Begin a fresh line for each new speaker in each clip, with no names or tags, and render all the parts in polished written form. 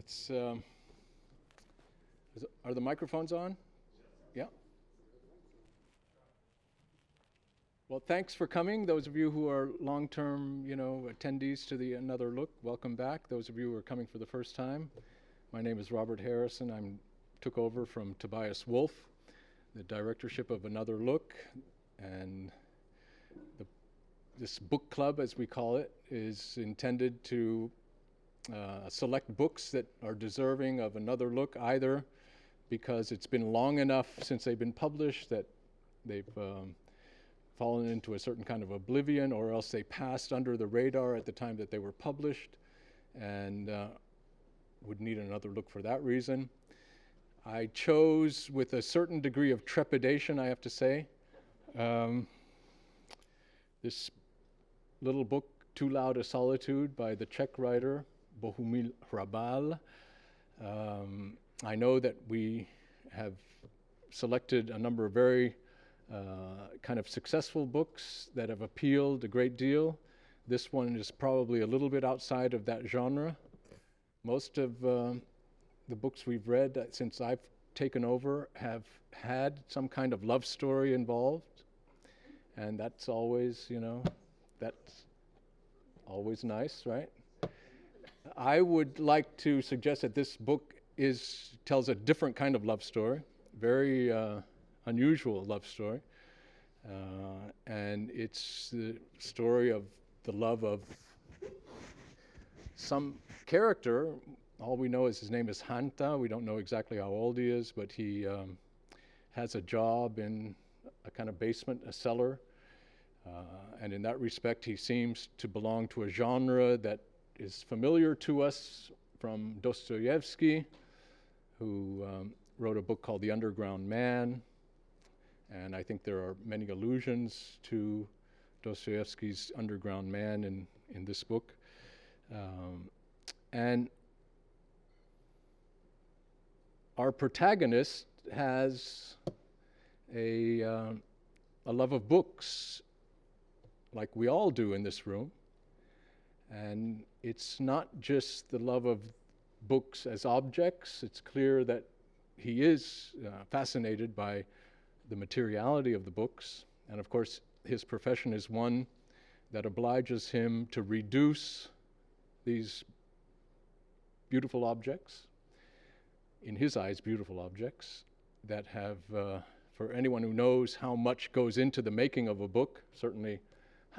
It's, are the microphones on? Yeah. Well, thanks for coming. Those of you who are long-term, attendees to the Another Look, welcome back. Those of you who are coming for the first time, my name is Robert Harrison. I took over from Tobias Wolff, the directorship of Another Look, and this book club, as we call it, is intended to select books that are deserving of another look, either because it's been long enough since they've been published that they've fallen into a certain kind of oblivion, or else they passed under the radar at the time that they were published and would need another look for that reason. I chose, with a certain degree of trepidation, I have to say, this little book, Too Loud a Solitude, by the Czech writer Bohumil Hrabal. I know that we have selected a number of very kind of successful books that have appealed a great deal. This one is probably a little bit outside of that genre. Most of the books we've read since I've taken over have had some kind of love story involved, and that's always, that's always nice, right? I would like to suggest that this book tells a different kind of love story, very unusual love story, and it's the story of the love of some character. All we know is his name is Hanta. We don't know exactly how old he is, but he has a job in a kind of basement, a cellar, and in that respect he seems to belong to a genre that is familiar to us from Dostoevsky, who wrote a book called The Underground Man, and I think there are many allusions to Dostoevsky's Underground Man in this book. And our protagonist has a love of books, like we all do in this room. And it's not just the love of books as objects. It's clear that he is fascinated by the materiality of the books. And of course, his profession is one that obliges him to reduce these beautiful objects, in his eyes, beautiful objects, that have, for anyone who knows how much goes into the making of a book, certainly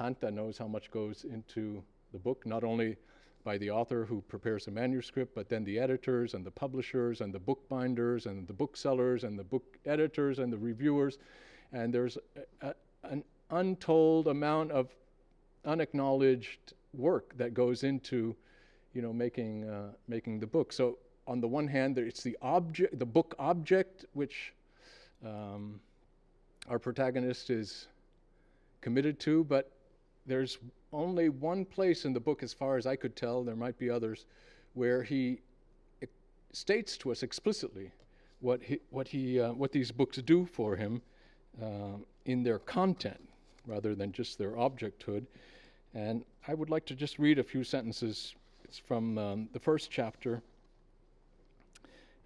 Hanta knows how much goes into the book, not only by the author who prepares the manuscript, but then the editors and the publishers and the bookbinders and the booksellers and the book editors and the reviewers. And there's an untold amount of unacknowledged work that goes into, making the book. So on the one hand, it's the object, the book object, which our protagonist is committed to, but there's only one place in the book, as far as I could tell, there might be others, where he states to us explicitly what these books do for him in their content, rather than just their objecthood. And I would like to just read a few sentences. It's from the first chapter,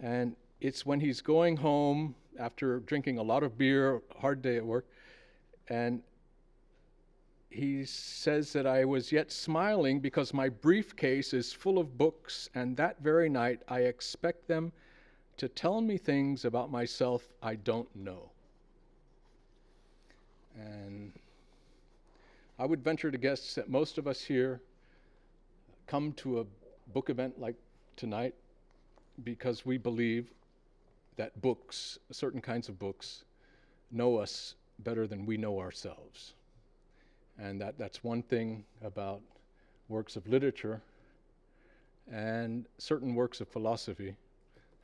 and it's when he's going home after drinking a lot of beer, hard day at work, and he says that I was yet smiling because my briefcase is full of books, and that very night I expect them to tell me things about myself I don't know. And I would venture to guess that most of us here come to a book event like tonight because we believe that books, certain kinds of books, know us better than we know ourselves. And that's one thing about works of literature and certain works of philosophy.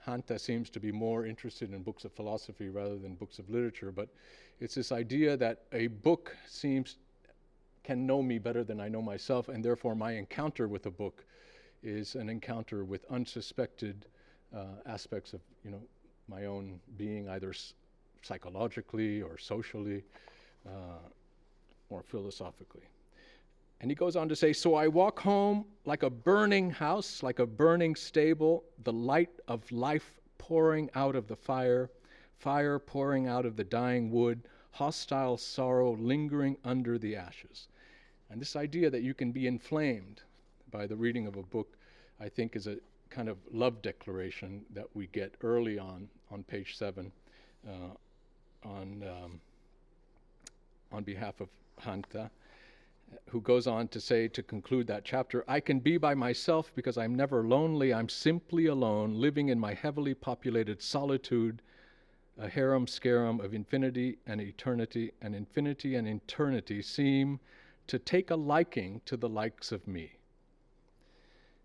Hanta seems to be more interested in books of philosophy rather than books of literature, but it's this idea that a book can know me better than I know myself, and therefore my encounter with a book is an encounter with unsuspected aspects of my own being, either psychologically or socially, or philosophically. And he goes on to say, so I walk home like a burning house, like a burning stable, the light of life pouring out of the fire, fire pouring out of the dying wood, hostile sorrow lingering under the ashes. And this idea that you can be inflamed by the reading of a book, I think, is a kind of love declaration that we get early on page 7, on behalf of Hanta, who goes on to say, to conclude that chapter, I can be by myself because I'm never lonely. I'm simply alone, living in my heavily populated solitude, a harum scarum of infinity and eternity, and infinity and eternity seem to take a liking to the likes of me.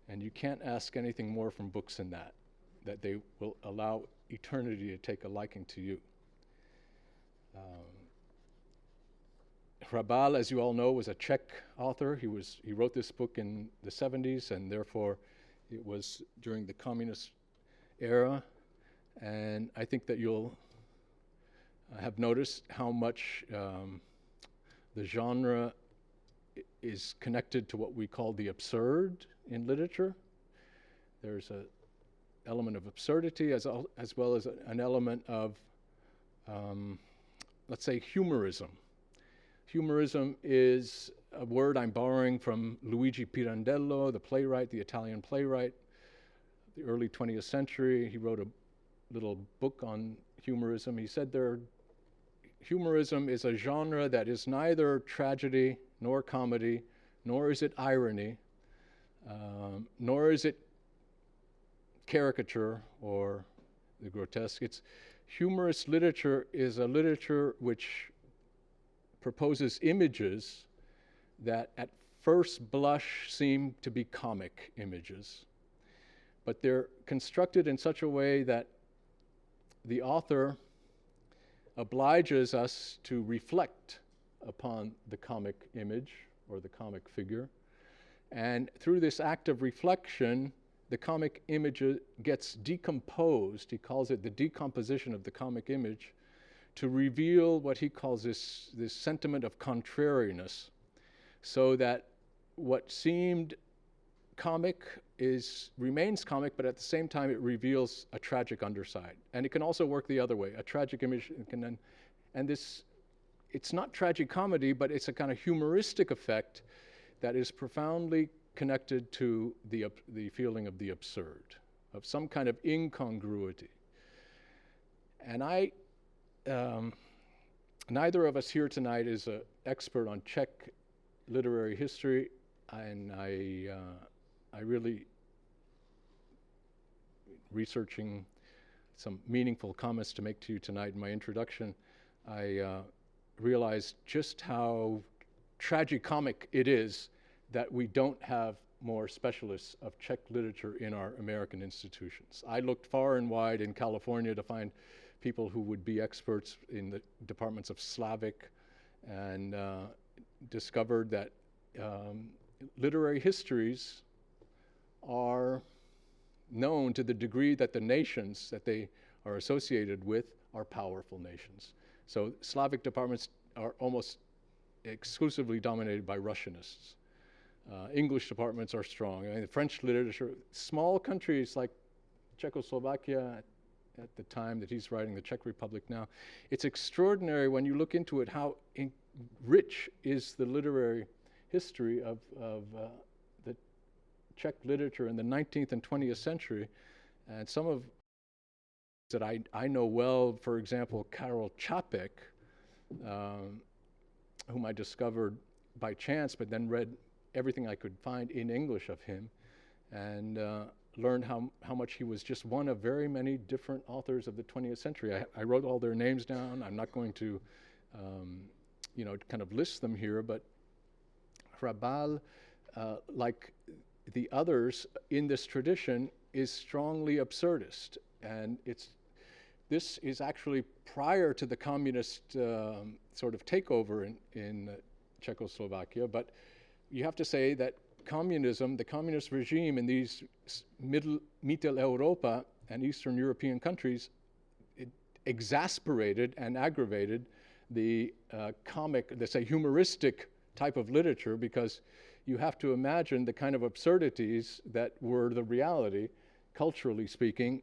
And you can't ask anything more from books than that they will allow eternity to take a liking to you. Hrabal, as you all know, was a Czech author. He wrote this book in the 70s, and therefore it was during the communist era. And I think that you'll have noticed how much the genre is connected to what we call the absurd in literature. There's an element of absurdity as well as an element of, let's say, humorism. Humorism is a word I'm borrowing from Luigi Pirandello, the playwright, the Italian playwright, the early 20th century. He wrote a little book on humorism. He said humorism is a genre that is neither tragedy nor comedy, nor is it irony, nor is it caricature or the grotesque. Humorous literature is a literature which proposes images that at first blush seem to be comic images, but they're constructed in such a way that the author obliges us to reflect upon the comic image or the comic figure. And through this act of reflection, the comic image gets decomposed. He calls it the decomposition of the comic image, to reveal what he calls this sentiment of contrariness, so that what seemed comic remains comic, but at the same time it reveals a tragic underside. And it can also work the other way. A tragic image it's not tragic comedy, but it's a kind of humoristic effect that is profoundly connected to the feeling of the absurd, of some kind of incongruity. And neither of us here tonight is an expert on Czech literary history, and I really, researching some meaningful comments to make to you tonight in my introduction, I realized just how tragicomic it is that we don't have more specialists of Czech literature in our American institutions. I looked far and wide in California to find people who would be experts in the departments of Slavic, and discovered that literary histories are known to the degree that the nations that they are associated with are powerful nations. So Slavic departments are almost exclusively dominated by Russianists. English departments are strong. I mean, the French literature, small countries like Czechoslovakia at the time that he's writing, the Czech Republic now, it's extraordinary when you look into it how rich is the literary history of the Czech literature in the 19th and 20th century. And some of that I know well, for example, Karel Čapek, whom I discovered by chance, but then read everything I could find in English of him, and learned how much he was just one of very many different authors of the 20th century. I wrote all their names down. I'm not going to, kind of list them here, but Hrabal, like the others in this tradition, is strongly absurdist, and this is actually prior to the communist sort of takeover in Czechoslovakia, but you have to say that communism, the communist regime in these Mitteleuropa and Eastern European countries, it exasperated and aggravated the comic, let's say humoristic type of literature, because you have to imagine the kind of absurdities that were the reality, culturally speaking,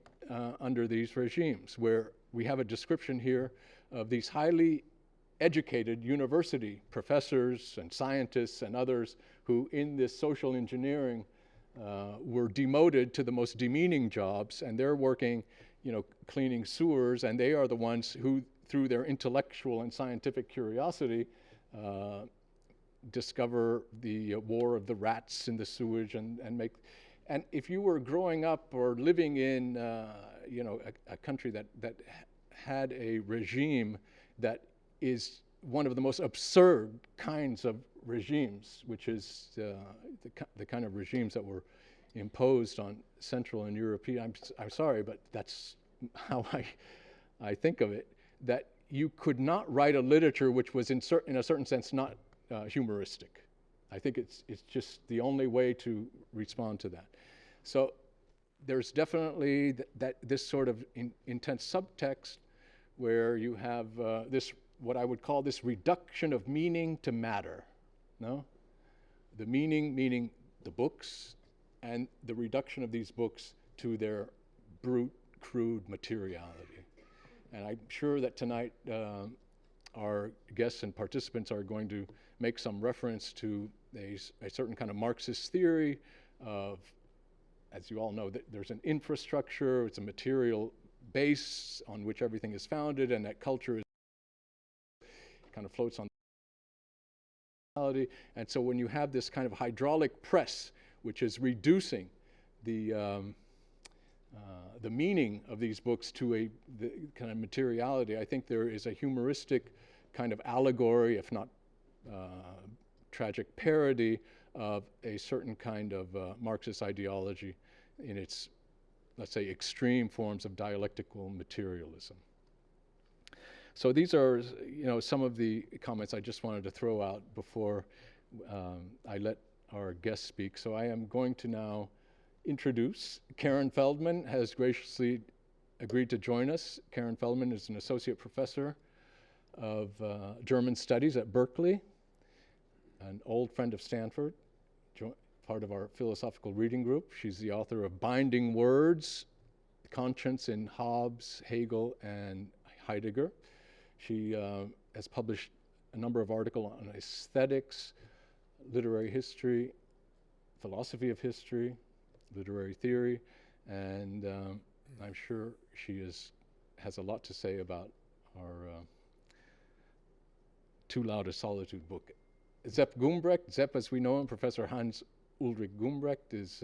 under these regimes, where we have a description here of these highly educated university professors and scientists and others who in this social engineering were demoted to the most demeaning jobs, and they're working, cleaning sewers, and they are the ones who, through their intellectual and scientific curiosity, discover the war of the rats in the sewage and if you were growing up or living in a country that had a regime that is one of the most absurd kinds of regimes, which is the kind of regimes that were imposed on Central and European. I'm sorry, but that's how I think of it. That you could not write a literature which was in a certain sense not humoristic. I think it's just the only way to respond to that. So there's definitely this sort of intense subtext where you have this, what I would call this reduction of meaning to matter. No? The meaning the books, and the reduction of these books to their brute, crude materiality. And I'm sure that tonight our guests and participants are going to make some reference to a certain kind of Marxist theory of, as you all know, that there's an infrastructure, it's a material base on which everything is founded, and that culture is kind of floats on reality. And so when you have this kind of hydraulic press, which is reducing the meaning of these books to the kind of materiality, I think there is a humoristic kind of allegory, if not tragic parody, of a certain kind of Marxist ideology in its, let's say, extreme forms of dialectical materialism. So these are, some of the comments I just wanted to throw out before I let our guests speak. So I am going to now introduce Karen Feldman has graciously agreed to join us. Karen Feldman is an associate professor of German studies at Berkeley, an old friend of Stanford, part of our philosophical reading group. She's the author of Binding Words, Conscience in Hobbes, Hegel, and Heidegger. She has published a number of articles on aesthetics, literary history, philosophy of history, literary theory, and I'm sure she has a lot to say about our Too Loud a Solitude book. Sepp Gumbrecht, Sepp as we know him, Professor Ulrich Gumbrecht, is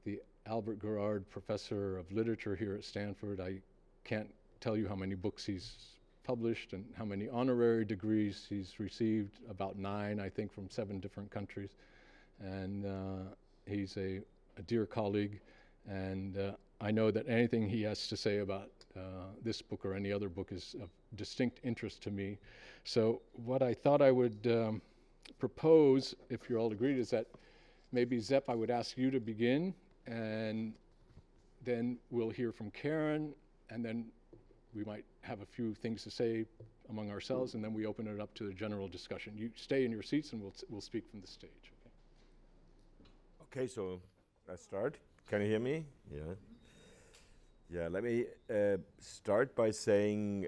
the Albert Gerard Professor of Literature here at Stanford. I can't tell you how many books he's published and how many honorary degrees he's received, about 9, I think, from 7 different countries. And he's a dear colleague, and I know that anything he has to say about this book or any other book is of distinct interest to me. So what I thought I would propose, if you're all agreed, is that maybe, Sepp, I would ask you to begin, and then we'll hear from Karen, and then we might have a few things to say among ourselves, and then we open it up to a general discussion. You stay in your seats, and we'll speak from the stage.
Okay, so let's start. Can you hear me? Yeah. Yeah, let me start by saying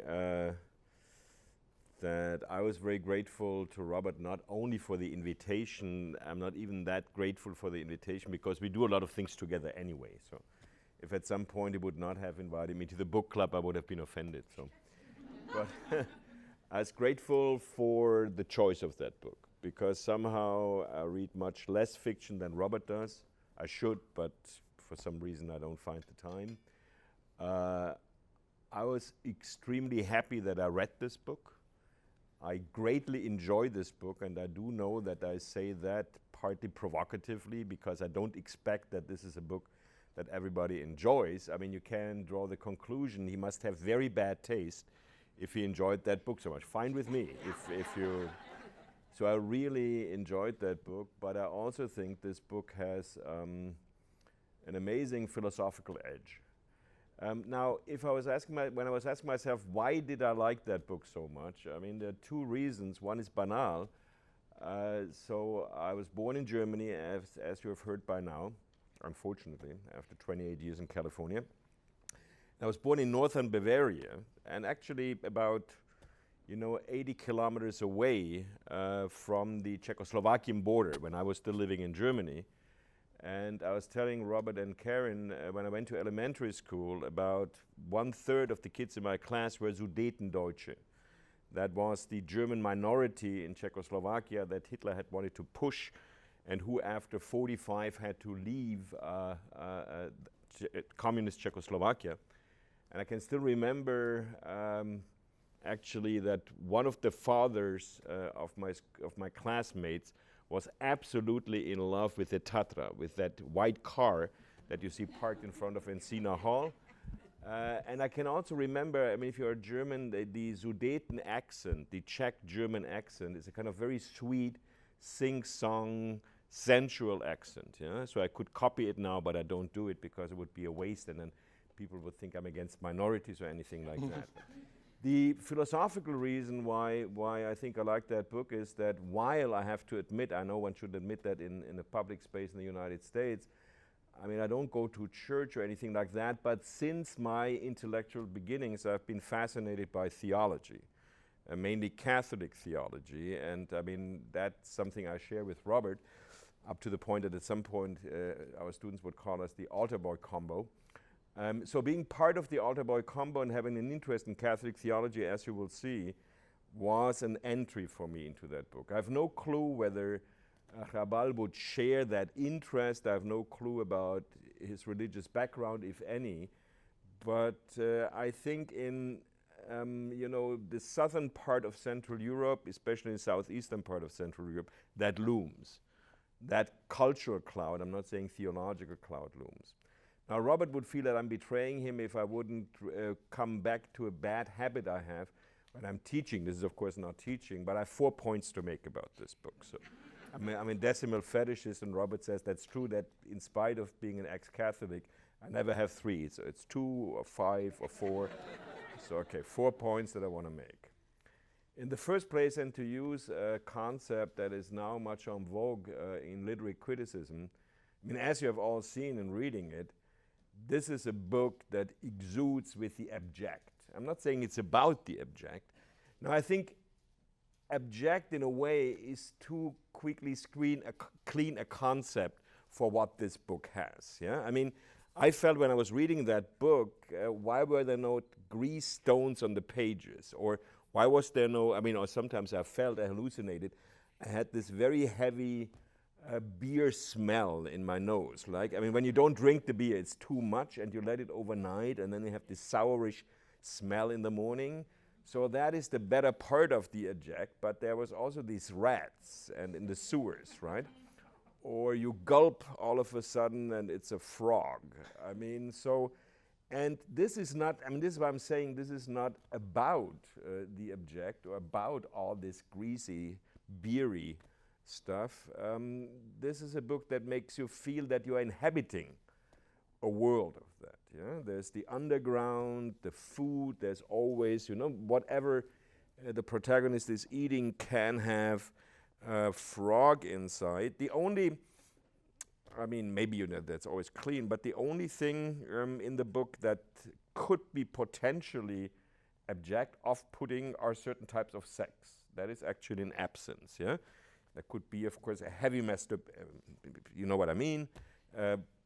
that I was very grateful to Robert, not only for the invitation. I'm not even that grateful for the invitation because we do a lot of things together anyway. So if at some point he would not have invited me to the book club, I would have been offended. So, but I was grateful for the choice of that book, because somehow I read much less fiction than Robert does. I should, but for some reason I don't find the time. I was extremely happy that I read this book. I greatly enjoy this book, and I do know that I say that partly provocatively because I don't expect that this is a book that everybody enjoys. I mean, you can draw the conclusion he must have very bad taste if he enjoyed that book so much. Fine with me if you... So I really enjoyed that book, but I also think this book has an amazing philosophical edge. Now, when I was asking myself, why did I like that book so much? I mean, there are 2 reasons. One is banal. So I was born in Germany, as you have heard by now, unfortunately, after 28 years in California. I was born in northern Bavaria, and actually about 80 kilometers away from the Czechoslovakian border when I was still living in Germany. And I was telling Robert and Karen when I went to elementary school, about 1/3 of the kids in my class were Sudetendeutsche. That was the German minority in Czechoslovakia that Hitler had wanted to push, and who after 45 had to leave communist Czechoslovakia. And I can still remember actually that one of the fathers of my classmates was absolutely in love with the Tatra, with that white car that you see parked in front of Encina Hall. And I can also remember, I mean, if you're German, the Sudeten accent, the Czech German accent, is a kind of very sweet, sing-song, sensual accent. Yeah? So I could copy it now, but I don't do it because it would be a waste, and then people would think I'm against minorities or anything like that. The philosophical reason why I think I like that book is that while I have to admit, I know one should admit that in a public space in the United States, I mean, I don't go to church or anything like that, but since my intellectual beginnings, I've been fascinated by theology, mainly Catholic theology, and I mean, that's something I share with Robert, up to the point that at some point our students would call us the altar boy combo. So being part of the altar boy combo and having an interest in Catholic theology, as you will see, was an entry for me into that book. I have no clue whether Hrabal would share that interest. I have no clue about his religious background, if any. But I think in the southern part of Central Europe, especially in the southeastern part of Central Europe, that looms. That cultural cloud, I'm not saying theological cloud, looms. Now, Robert would feel that I'm betraying him if I wouldn't come back to a bad habit I have when I'm teaching. This is, of course, not teaching, but I have 4 points to make about this book. So, I'm a decimal fetishist, and Robert says that's true, that in spite of being an ex-Catholic, I never have 3. So it's 2 or 5 or 4. So, okay, 4 points that I want to make. In the first place, and to use a concept that is now much en vogue in literary criticism, I mean, as you have all seen in reading it, this is a book that exudes with the abject. I'm not saying it's about the abject. Now, I think abject, in a way, is too quickly clean a concept for what this book has. Yeah, I mean, I felt when I was reading that book, why were there no grease stones on the pages? Or why was there no, I mean, or sometimes I felt, I hallucinated, I had this very heavy beer smell in my nose. Like, I mean, when you don't drink the beer, it's too much, and you let it overnight, and then you have this sourish smell in the morning. So that is the better part of the abject, but there was also these rats and in the sewers, right? Or you gulp all of a sudden and it's a frog. I mean, so, and this is not, I mean, this is what I'm saying, this is not about the abject or about all this greasy, beery stuff. This is a book that makes you feel that you are inhabiting a world of that. Yeah? There's the underground, the food, there's always, whatever the protagonist is eating can have a frog inside. The only, I mean, maybe that's always clean, but the only thing in the book that could be potentially abject, off-putting, are certain types of sex. That is actually an absence, yeah? That could be, of course, a heavy you know what I mean?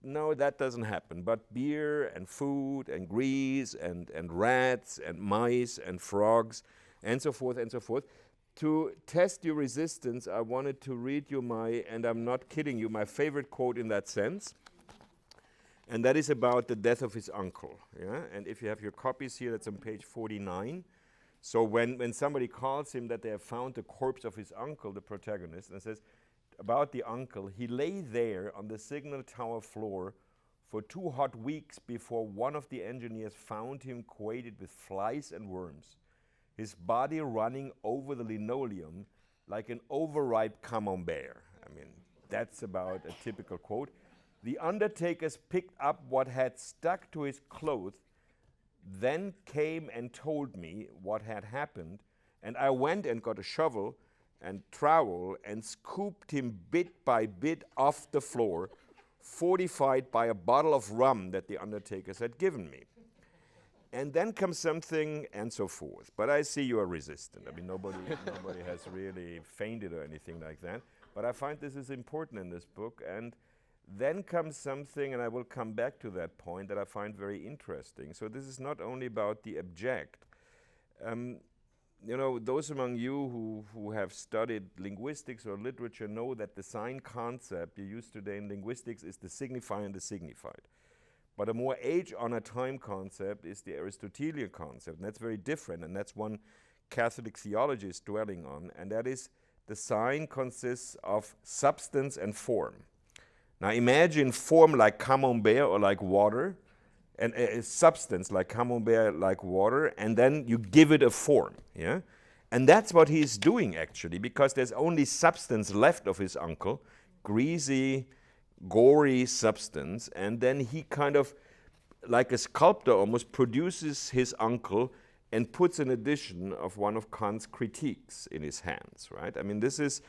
No, that doesn't happen. But beer and food and grease and rats and mice and frogs and so forth and so forth. To test your resistance, I wanted to read you and I'm not kidding you, my favorite quote in that sense. And that is about the death of his uncle. Yeah? And if you have your copies here, that's on page 49. So when somebody calls him that they have found the corpse of his uncle, the protagonist, and says about the uncle, he lay there on the signal tower floor for 2 hot weeks before one of the engineers found him coated with flies and worms, his body running over the linoleum like an overripe camembert. I mean, that's about a typical quote. The undertakers picked up what had stuck to his clothes, then came and told me what had happened, and I went and got a shovel and trowel and scooped him bit by bit off the floor, fortified by a bottle of rum that the undertakers had given me. And then comes something, and so forth. But I see you are resistant. I mean, nobody has really fainted or anything like that. But I find this is important in this book. And then comes something, and I will come back to that point, that I find very interesting. So this is not only about the object. You know, those among you who have studied linguistics or literature know that the sign concept you use today in linguistics is the signifier and the signified. But a more age-honored time concept is the Aristotelian concept, and that's very different, and that's one Catholic theology is dwelling on, and that is the sign consists of substance and form. Now imagine form like camembert or like water, and a substance like camembert, like water, and then you give it a form, yeah? And that's what he's doing actually, because there's only substance left of his uncle, greasy, gory substance, and then he kind of, like a sculptor almost, produces his uncle and puts an edition of one of Kant's critiques in his hands, right? I mean, this is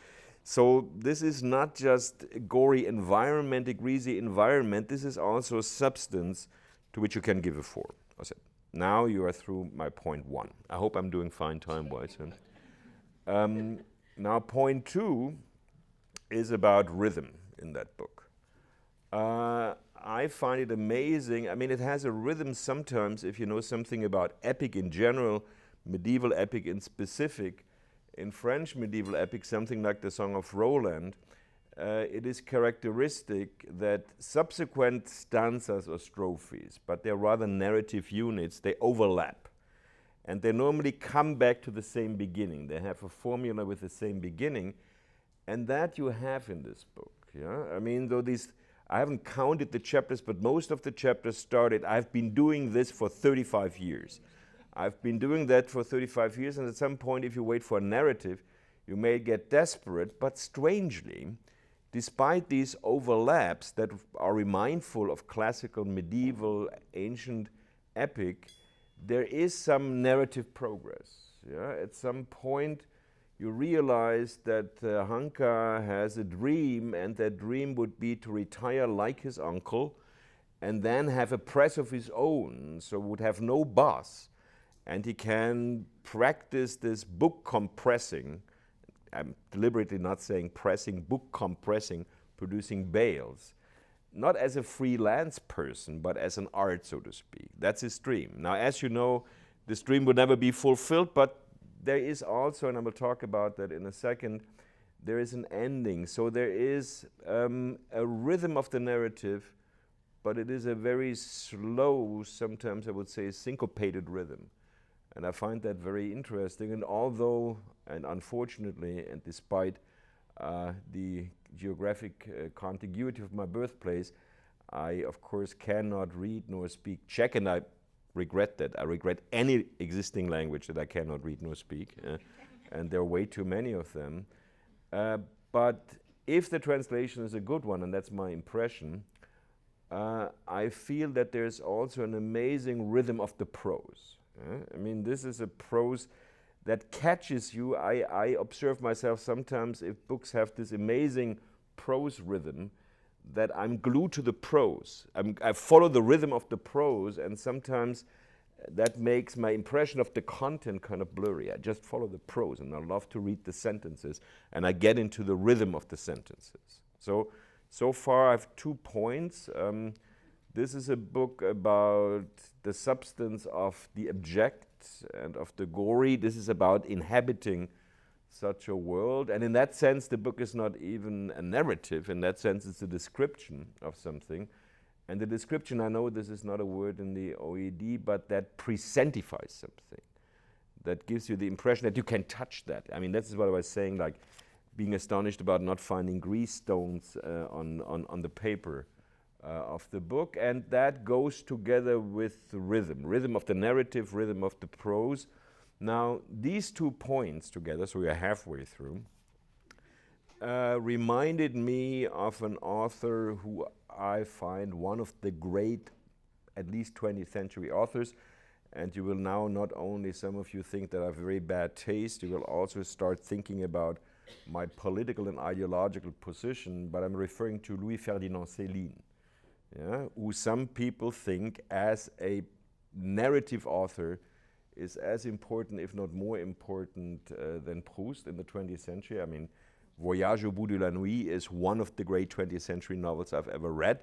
not just a gory environment, a greasy environment, this is also substance to which you can give a form. Now you are through my point one. I hope I'm doing fine time-wise. Now point two is about rhythm in that book. I find it amazing. I mean, it has a rhythm sometimes, if you know something about epic in general, medieval epic in specific. In French medieval epic, something like the Song of Roland, it is characteristic that subsequent stanzas or strophes, but they're rather narrative units, they overlap. And they normally come back to the same beginning. They have a formula with the same beginning, and that you have in this book. Yeah? I mean, though these, I haven't counted the chapters, but most of the chapters started, I've been doing this for 35 years. I've been doing that for 35 years, and at some point, if you wait for a narrative, you may get desperate, but strangely, despite these overlaps that are remindful of classical, medieval, ancient epic, there is some narrative progress. Yeah? At some point, you realize that Hanta has a dream, and that dream would be to retire like his uncle and then have a press of his own, so would have no boss, and he can practice this book compressing. I'm deliberately not saying pressing, book compressing, producing bales, not as a freelance person, but as an art, so to speak. That's his dream. Now, as you know, this dream would never be fulfilled, but there is also, and I will talk about that in a second, there is an ending. So there is a rhythm of the narrative, but it is a very slow, sometimes I would say syncopated rhythm. And I find that very interesting. And although, and unfortunately, and despite the geographic contiguity of my birthplace, I, of course, cannot read nor speak Czech, and I regret that. I regret any existing language that I cannot read nor speak, and there are way too many of them. But if the translation is a good one, and that's my impression, I feel that there's also an amazing rhythm of the prose. I mean, this is a prose that catches you. I observe myself sometimes, if books have this amazing prose rhythm, that I'm glued to the prose. I follow the rhythm of the prose, and sometimes that makes my impression of the content kind of blurry. I just follow the prose, and I love to read the sentences, and I get into the rhythm of the sentences. So far I have 2 points. This is a book about the substance of the object and of the gory. This is about inhabiting such a world, and in that sense the book is not even a narrative. In that sense it's a description of something, and the description, I know this is not a word in the OED, but that presentifies something, that gives you the impression that you can touch that. I mean, this is what I was saying, like being astonished about not finding grease stones on the paper of the book, and that goes together with the rhythm of the narrative, rhythm of the prose. Now, these 2 points together, so we are halfway through, reminded me of an author who I find one of the great, at least 20th century authors, and you will now not only, some of you think that I have very bad taste, you will also start thinking about my political and ideological position, but I'm referring to Louis Ferdinand Céline, yeah, who some people think as a narrative author is as important, if not more important, than Proust in the 20th century. I mean, Voyage au bout de la nuit is one of the great 20th century novels I've ever read.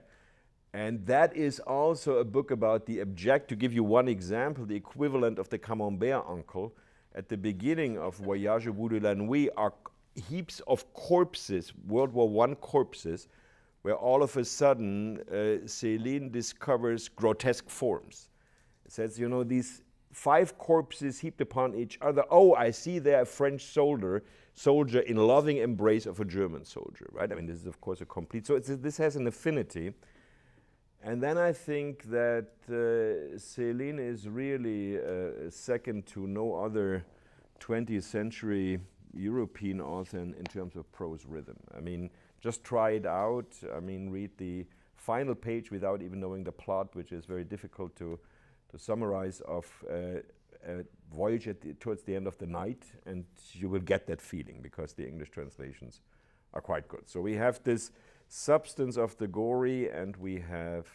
And that is also a book about the abject. To give you one example, the equivalent of the Camembert uncle, at the beginning of Voyage au bout de la nuit are heaps of corpses, World War I corpses, where all of a sudden Céline discovers grotesque forms. It says, you know, these 5 corpses heaped upon each other. Oh, I see there a French soldier in loving embrace of a German soldier, right? I mean, this is of course a complete, so this has an affinity. And then I think that Céline is really second to no other 20th century European author in terms of prose rhythm. I mean, just try it out. I mean, read the final page without even knowing the plot, which is very difficult to summarize, of Voyage towards the end of the night, and you will get that feeling because the English translations are quite good. So we have this substance of the gory and we have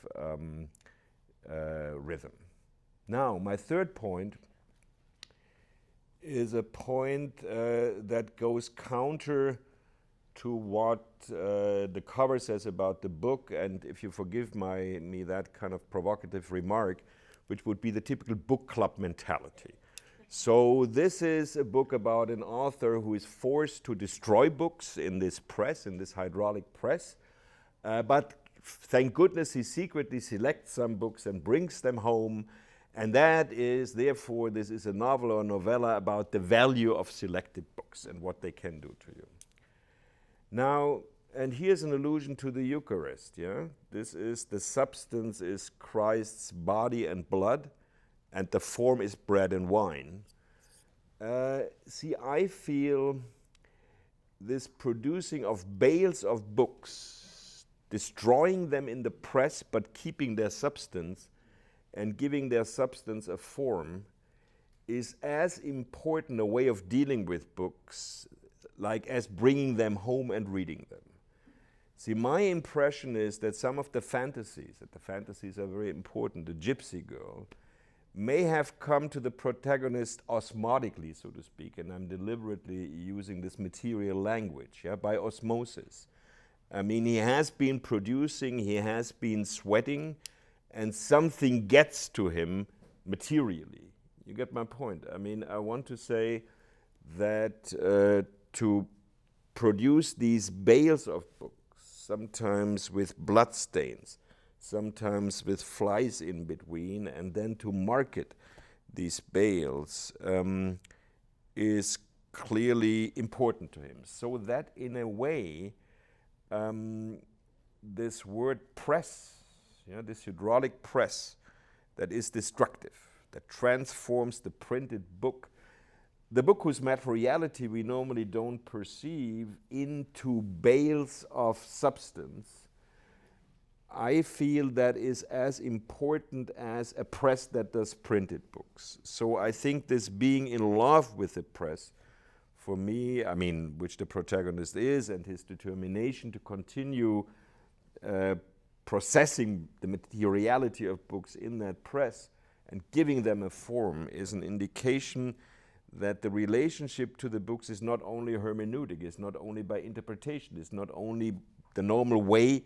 rhythm. Now, my third point is a point that goes counter to what the cover says about the book, and if you forgive me that kind of provocative remark, which would be the typical book club mentality. So this is a book about an author who is forced to destroy books in this press, in this hydraulic press, but thank goodness he secretly selects some books and brings them home, and that is, therefore, this is a novel or novella about the value of selected books and what they can do to you. Now, and here's an allusion to the Eucharist, yeah? This is, the substance is Christ's body and blood, and the form is bread and wine. See, I feel this producing of bales of books, destroying them in the press, but keeping their substance, and giving their substance a form, is as important a way of dealing with books, like as bringing them home and reading them. See, my impression is that some of the fantasies are very important, the gypsy girl, may have come to the protagonist osmotically, so to speak, and I'm deliberately using this material language, yeah, by osmosis. I mean, he has been producing, he has been sweating, and something gets to him materially. You get my point? I mean, I want to say that to produce these bales of books, sometimes with bloodstains, sometimes with flies in between, and then to market these bales is clearly important to him. So that in a way, this word press, this hydraulic press that is destructive, that transforms the printed book, the book whose materiality we normally don't perceive, into bales of substance, I feel that is as important as a press that does printed books. So I think this being in love with the press, for me, I mean, which the protagonist is, and his determination to continue processing the materiality of books in that press and giving them a form, is an indication that the relationship to the books is not only hermeneutic, it's not only by interpretation, it's not only the normal way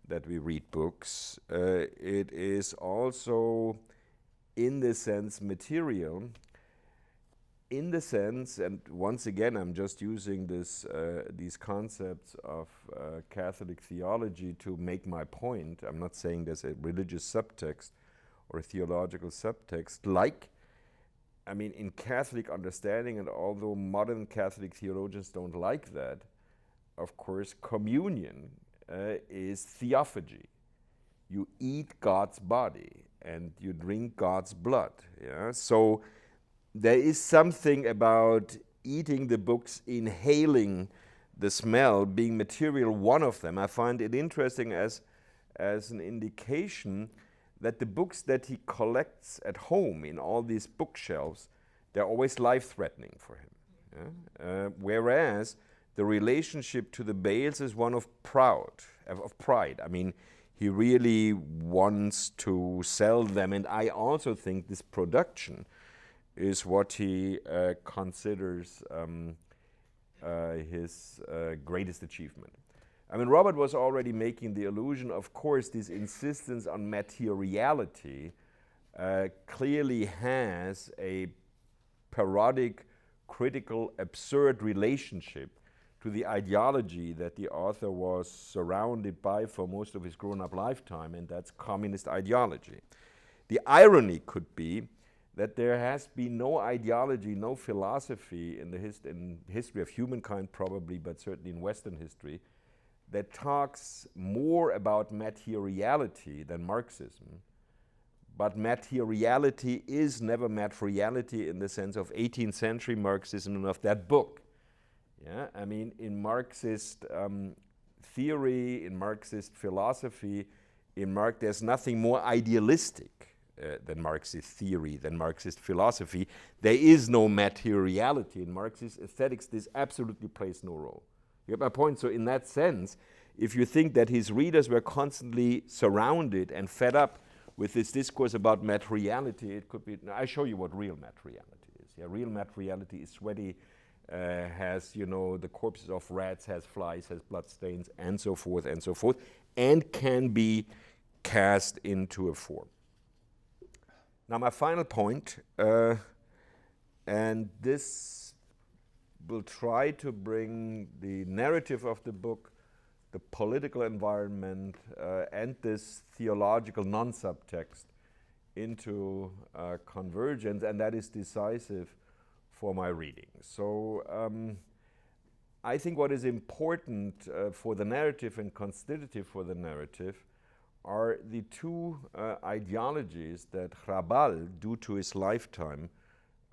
that we read books, it is also, in the sense, material, in the sense, and once again I'm just using these concepts of Catholic theology to make my point. I'm not saying there's a religious subtext or a theological subtext, like, I mean, in Catholic understanding, and although modern Catholic theologians don't like that, of course, communion is theophagy. You eat God's body and you drink God's blood. Yeah? So there is something about eating the books, inhaling the smell, being material, one of them. I find it interesting as an indication that the books that he collects at home in all these bookshelves, they're always life-threatening for him. Yeah? Whereas the relationship to the Bales is one of pride. I mean, he really wants to sell them, and I also think this production is what he considers his greatest achievement. I mean, Robert was already making the allusion, of course, this insistence on materiality clearly has a parodic, critical, absurd relationship to the ideology that the author was surrounded by for most of his grown-up lifetime, and that's communist ideology. The irony could be that there has been no ideology, no philosophy in the history of humankind probably, but certainly in Western history, that talks more about materiality than Marxism. But materiality is never materiality in the sense of 18th century Marxism and of that book. Yeah, I mean, in Marxist theory, in Marxist philosophy, there's nothing more idealistic than Marxist theory, than Marxist philosophy. There is no materiality. In Marxist aesthetics, this absolutely plays no role. You get my point? So in that sense, if you think that his readers were constantly surrounded and fed up with this discourse about materiality, it could be, I show you what real materiality is. Yeah, real materiality is sweaty, has, you know, the corpses of rats, has flies, has blood stains, and so forth, and can be cast into a form. Now my final point, and this will try to bring the narrative of the book, the political environment, and this theological non-subtext into convergence, and that is decisive for my reading. So I think what is important for the narrative and constitutive for the narrative are the two ideologies that Hrabal, due to his lifetime,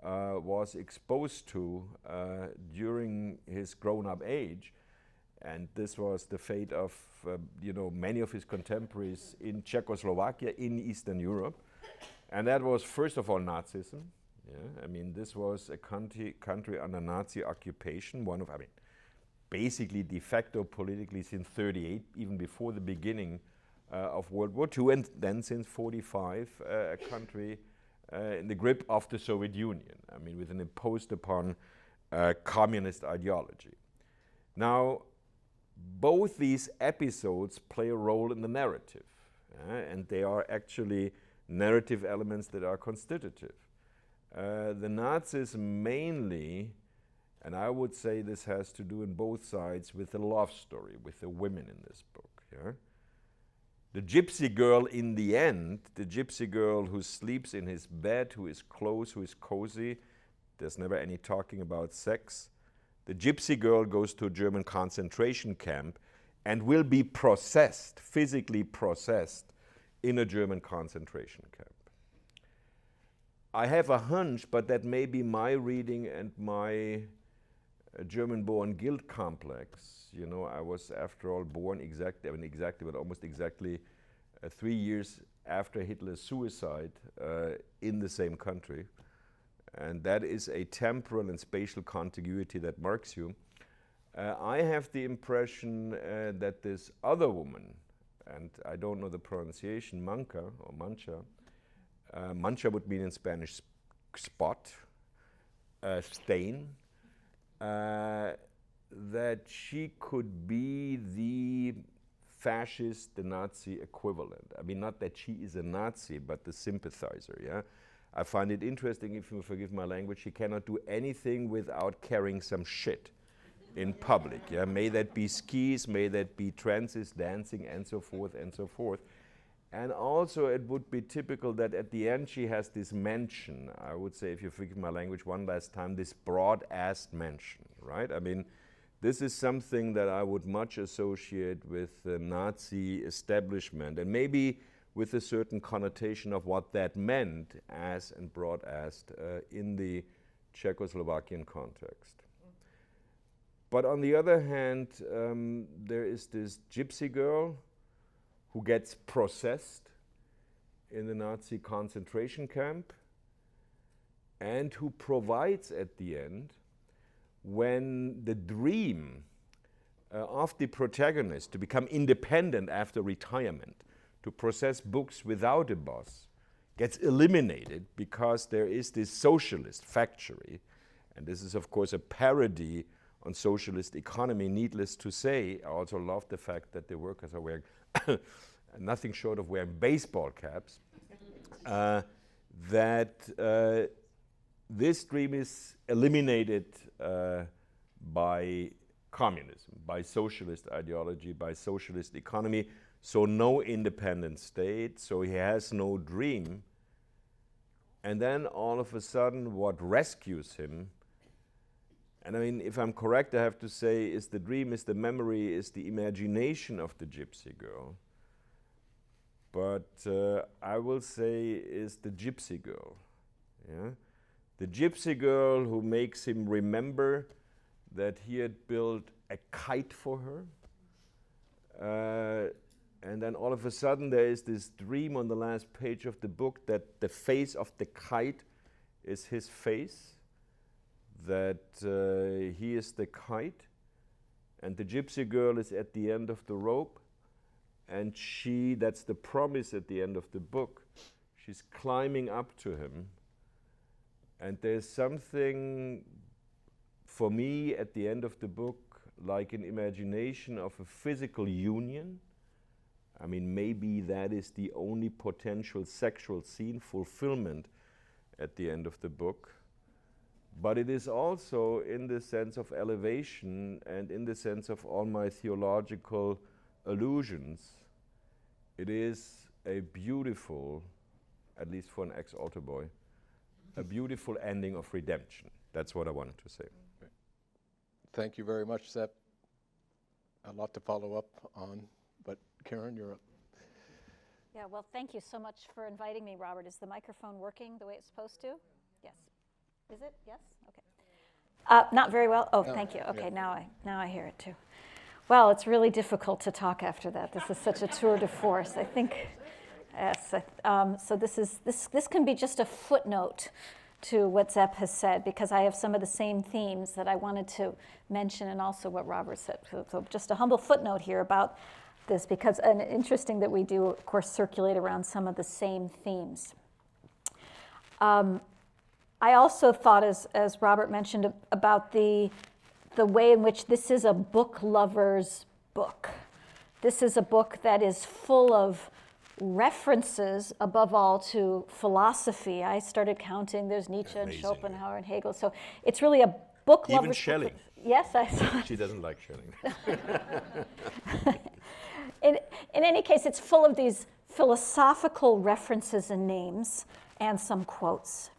was exposed to during his grown-up age. And this was the fate of many of his contemporaries in Czechoslovakia, in Eastern Europe. And that was, first of all, Nazism. Yeah? I mean, this was a country under Nazi occupation, basically de facto politically since 1938, even before the beginning of World War II, and then since 1945, a country in the grip of the Soviet Union, I mean, with an imposed upon communist ideology. Now, both these episodes play a role in the narrative, and they are actually narrative elements that are constitutive. The Nazis mainly, and I would say this has to do in both sides with the love story, with the women in this book. Yeah? The gypsy girl in the end, the gypsy girl who sleeps in his bed, who is close, who is cozy, there's never any talking about sex. The gypsy girl goes to a German concentration camp and will be processed, physically processed, in a German concentration camp. I have a hunch, but that may be my reading and my German-born guilt complex. You know, I was, after all, born almost exactly 3 years after Hitler's suicide in the same country. And that is a temporal and spatial contiguity that marks you. I have the impression that this other woman, and I don't know the pronunciation, Mancha or Mancha, mancha would mean in Spanish spot, stain, that she could be the fascist, the Nazi equivalent. I mean, not that she is a Nazi, but the sympathizer, yeah? I find it interesting, if you forgive my language, she cannot do anything without carrying some shit in public, yeah? May that be skis, may that be trances, dancing, and so forth, and so forth. And also it would be typical that at the end she has this mention, I would say, if you forgive my language one last time, this broad-assed mention, right? I mean, this is something that I would much associate with the Nazi establishment, and maybe with a certain connotation of what that meant, ass and broad-assed, in the Czechoslovakian context. But on the other hand, there is this gypsy girl who gets processed in the Nazi concentration camp and who provides at the end, when the dream of the protagonist to become independent after retirement, to process books without a boss, gets eliminated because there is this socialist factory. And this is, of course, a parody on socialist economy, needless to say. I also love the fact that the workers are wearing nothing short of wearing baseball caps. This dream is eliminated by communism, by socialist ideology, by socialist economy. So no independent state, so he has no dream. And then all of a sudden what rescues him, and I mean, if I'm correct, I have to say, is the dream, is the memory, is the imagination of the gypsy girl. But I will say is the gypsy girl. Yeah? The gypsy girl who makes him remember that he had built a kite for her. And then all of a sudden there is this dream on the last page of the book that the face of the kite is his face, that he is the kite, and the gypsy girl is at the end of the rope, and that's the promise at the end of the book. She's climbing up to him, and there's something for me at the end of the book like an imagination of a physical union. I mean, maybe that is the only potential sexual scene fulfillment at the end of the book. But it is also in the sense of elevation and in the sense of all my theological allusions. It is a beautiful, at least for an ex-altar boy, a beautiful ending of redemption. That's what I wanted to say.
Thank you very much, Sepp. A lot to follow up on, but Karen, you're up.
Yeah, well, thank you so much for inviting me, Robert. Is the microphone working the way it's supposed to? Yes. Is it? Yes? Okay. Not very well? Oh, thank you. Okay, yeah. Now I hear it too. Well, it's really difficult to talk after that. This is such a tour de force. I think, yes. So this can be just a footnote to what Sepp has said, because I have some of the same themes that I wanted to mention, and also what Robert said. So just a humble footnote here about this, because and interesting that we do, of course, circulate around some of the same themes. I also thought, as Robert mentioned, about the way in which this is a book lover's book. This is a book that is full of references, above all, to philosophy. I started counting. There's Nietzsche and Schopenhauer and Hegel. So it's really a book lover's book.
Even Schelling.
Yes, I saw.
She doesn't like Schelling.
In any case, it's full of these philosophical references and names and some quotes.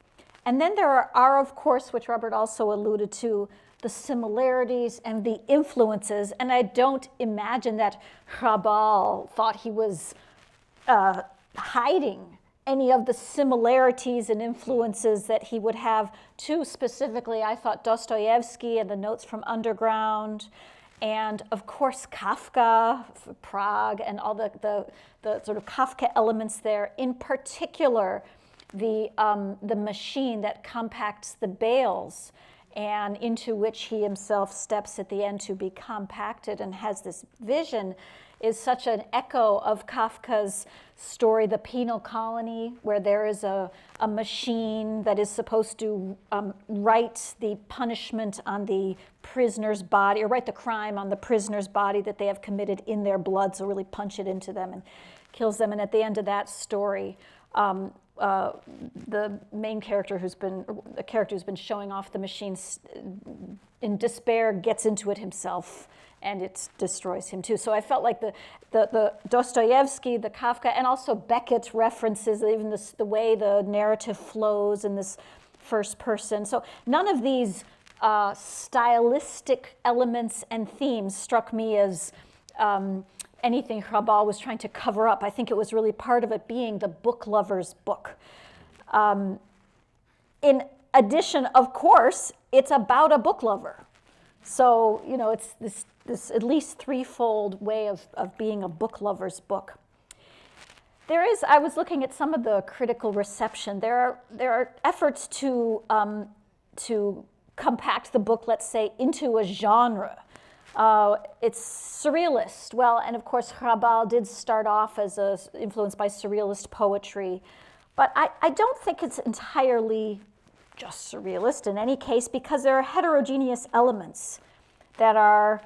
And then there are, of course, which Robert also alluded to, the similarities and the influences. And I don't imagine that Hrabal thought he was hiding any of the similarities and influences that he would have to, specifically, I thought, Dostoevsky and the Notes from Underground, and of course Kafka, Prague, and all the sort of Kafka elements there. In particular, the machine that compacts the bales, and into which he himself steps at the end to be compacted and has this vision, is such an echo of Kafka's story, The Penal Colony, where there is a machine that is supposed to write the punishment on the prisoner's body, or write the crime on the prisoner's body that they have committed in their blood, so really punch it into them and kills them. And at the end of that story, the main character who's been showing off the machine in despair gets into it himself, and it destroys him too. So I felt like the Dostoevsky, the Kafka, and also Beckett references, even the way the narrative flows in this first person. So none of these stylistic elements and themes struck me as anything Hrabal was trying to cover up. I think it was really part of it being the book lover's book. In addition, of course, it's about a book lover. So, you know, it's this at least threefold way of being a book lover's book. I was looking at some of the critical reception. There are efforts to compact the book, let's say, into a genre. It's surrealist. Well, and of course, Hrabal did start off as influenced by surrealist poetry. But I don't think it's entirely just surrealist in any case, because there are heterogeneous elements that are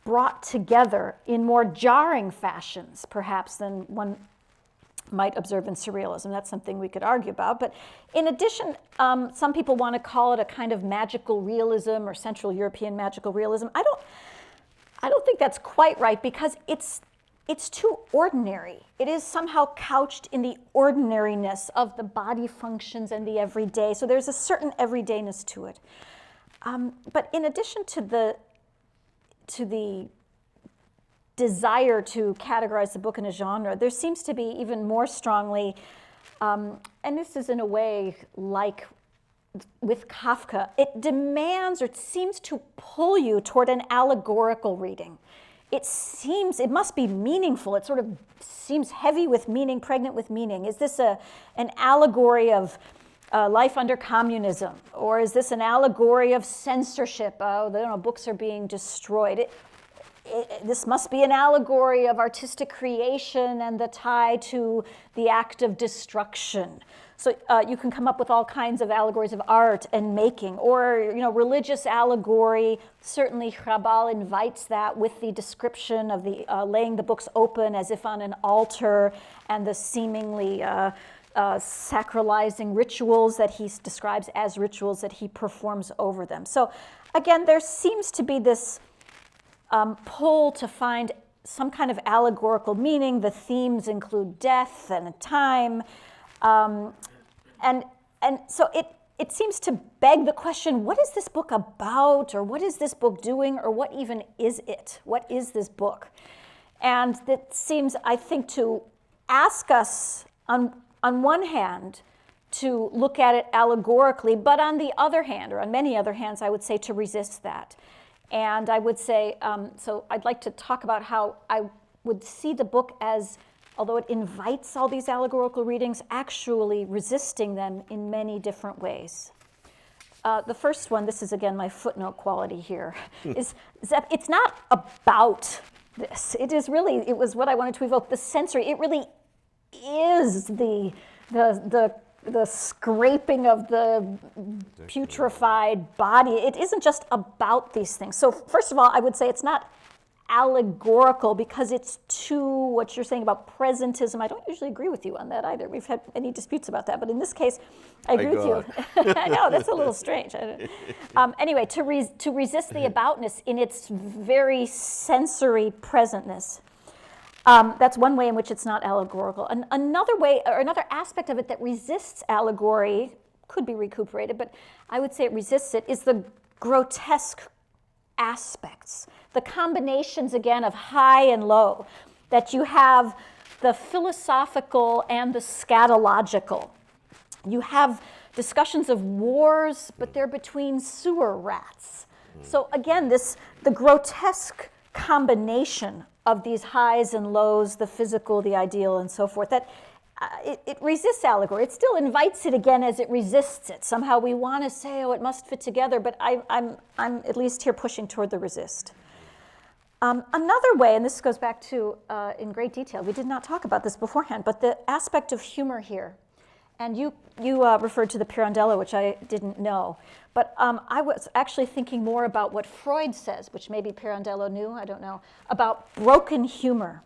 brought together in more jarring fashions, perhaps, than one might observe in surrealism. That's something we could argue about. But in addition, some people want to call it a kind of magical realism or Central European magical realism. I don't think that's quite right, because it's too ordinary. It is somehow couched in the ordinariness of the body functions and the everyday. So there's a certain everydayness to it. But in addition to the desire to categorize the book in a genre, there seems to be even more strongly, and this is in a way like with Kafka, it demands or it seems to pull you toward an allegorical reading. It must be meaningful. It sort of seems heavy with meaning, pregnant with meaning. Is this an allegory of life under communism? Or is this an allegory of censorship? Oh, books are being destroyed. This must be an allegory of artistic creation and the tie to the act of destruction. So you can come up with all kinds of allegories of art and making, or religious allegory. Certainly Hrabal invites that with the description of the laying the books open as if on an altar, and the seemingly sacralizing rituals that he describes as rituals that he performs over them. So again, there seems to be this pull to find some kind of allegorical meaning. The themes include death and time. And so it seems to beg the question, what is this book about? Or what is this book doing? Or what even is it? What is this book? And that seems, I think, to ask us, on one hand, to look at it allegorically, but on the other hand, or on many other hands, I would say, to resist that. And I would say, so I'd like to talk about how I would see the book as, although it invites all these allegorical readings, actually resisting them in many different ways. The first one, this is again my footnote quality here, is Sepp. It's not about this. It was what I wanted to evoke, the sensory. It really is the scraping of the putrefied body. It isn't just about these things. So first of all, I would say it's not allegorical, because it's too, what you're saying about presentism. I don't usually agree with you on that either. We've had many disputes about that, but in this case, I agree with you. I know, that's a little strange. Anyway, to resist the aboutness in its very sensory presentness. That's one way in which it's not allegorical. Another way, or another aspect of it that resists allegory, could be recuperated, but I would say it resists it, is the grotesque aspects. The combinations, again, of high and low, that you have the philosophical and the scatological. You have discussions of wars, but they're between sewer rats. So again, the grotesque combination of these highs and lows, the physical, the ideal, and so forth, that it resists allegory. It still invites it again as it resists it. Somehow we want to say, oh, it must fit together, but I'm at least here pushing toward the resist. Another way, and this goes back to, in great detail, we did not talk about this beforehand, but the aspect of humor here. And you referred to the Pirandello, which I didn't know. But I was actually thinking more about what Freud says, which maybe Pirandello knew, I don't know, about broken humor.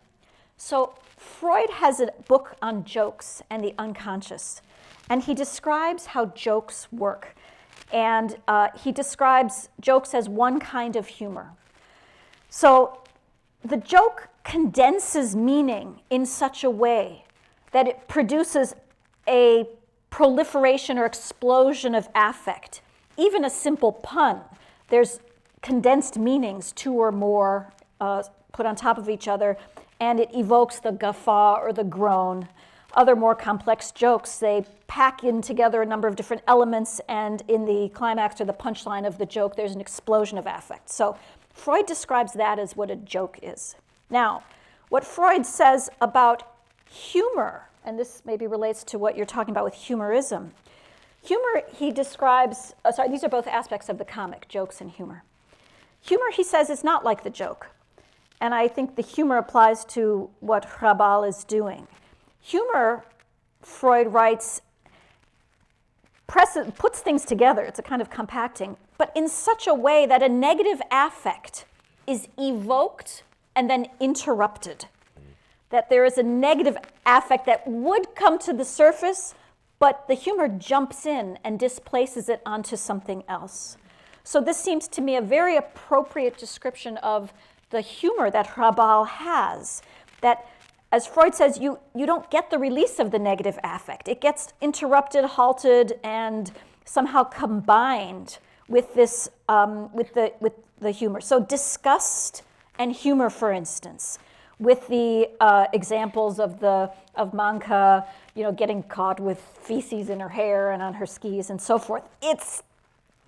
So Freud has a book on jokes and the unconscious. And he describes how jokes work. And he describes jokes as one kind of humor. So the joke condenses meaning in such a way that it produces a proliferation or explosion of affect. Even a simple pun, there's condensed meanings, two or more put on top of each other, and it evokes the guffaw or the groan. Other more complex jokes, they pack in together a number of different elements, and in the climax or the punchline of the joke, there's an explosion of affect. So Freud describes that as what a joke is. Now, what Freud says about humor, and this maybe relates to what you're talking about with humorism. Humor, he describes, these are both aspects of the comic, jokes and humor. Humor, he says, is not like the joke. And I think the humor applies to what Hrabal is doing. Humor, Freud writes, puts things together. It's a kind of compacting, but in such a way that a negative affect is evoked and then interrupted. That there is a negative affect that would come to the surface, but the humor jumps in and displaces it onto something else. So this seems to me a very appropriate description of the humor that Hrabal has, that, as Freud says, you don't get the release of the negative affect. It gets interrupted, halted, and somehow combined with this, with the humor. So disgust and humor, for instance, with the examples of Manka, getting caught with feces in her hair and on her skis and so forth. It's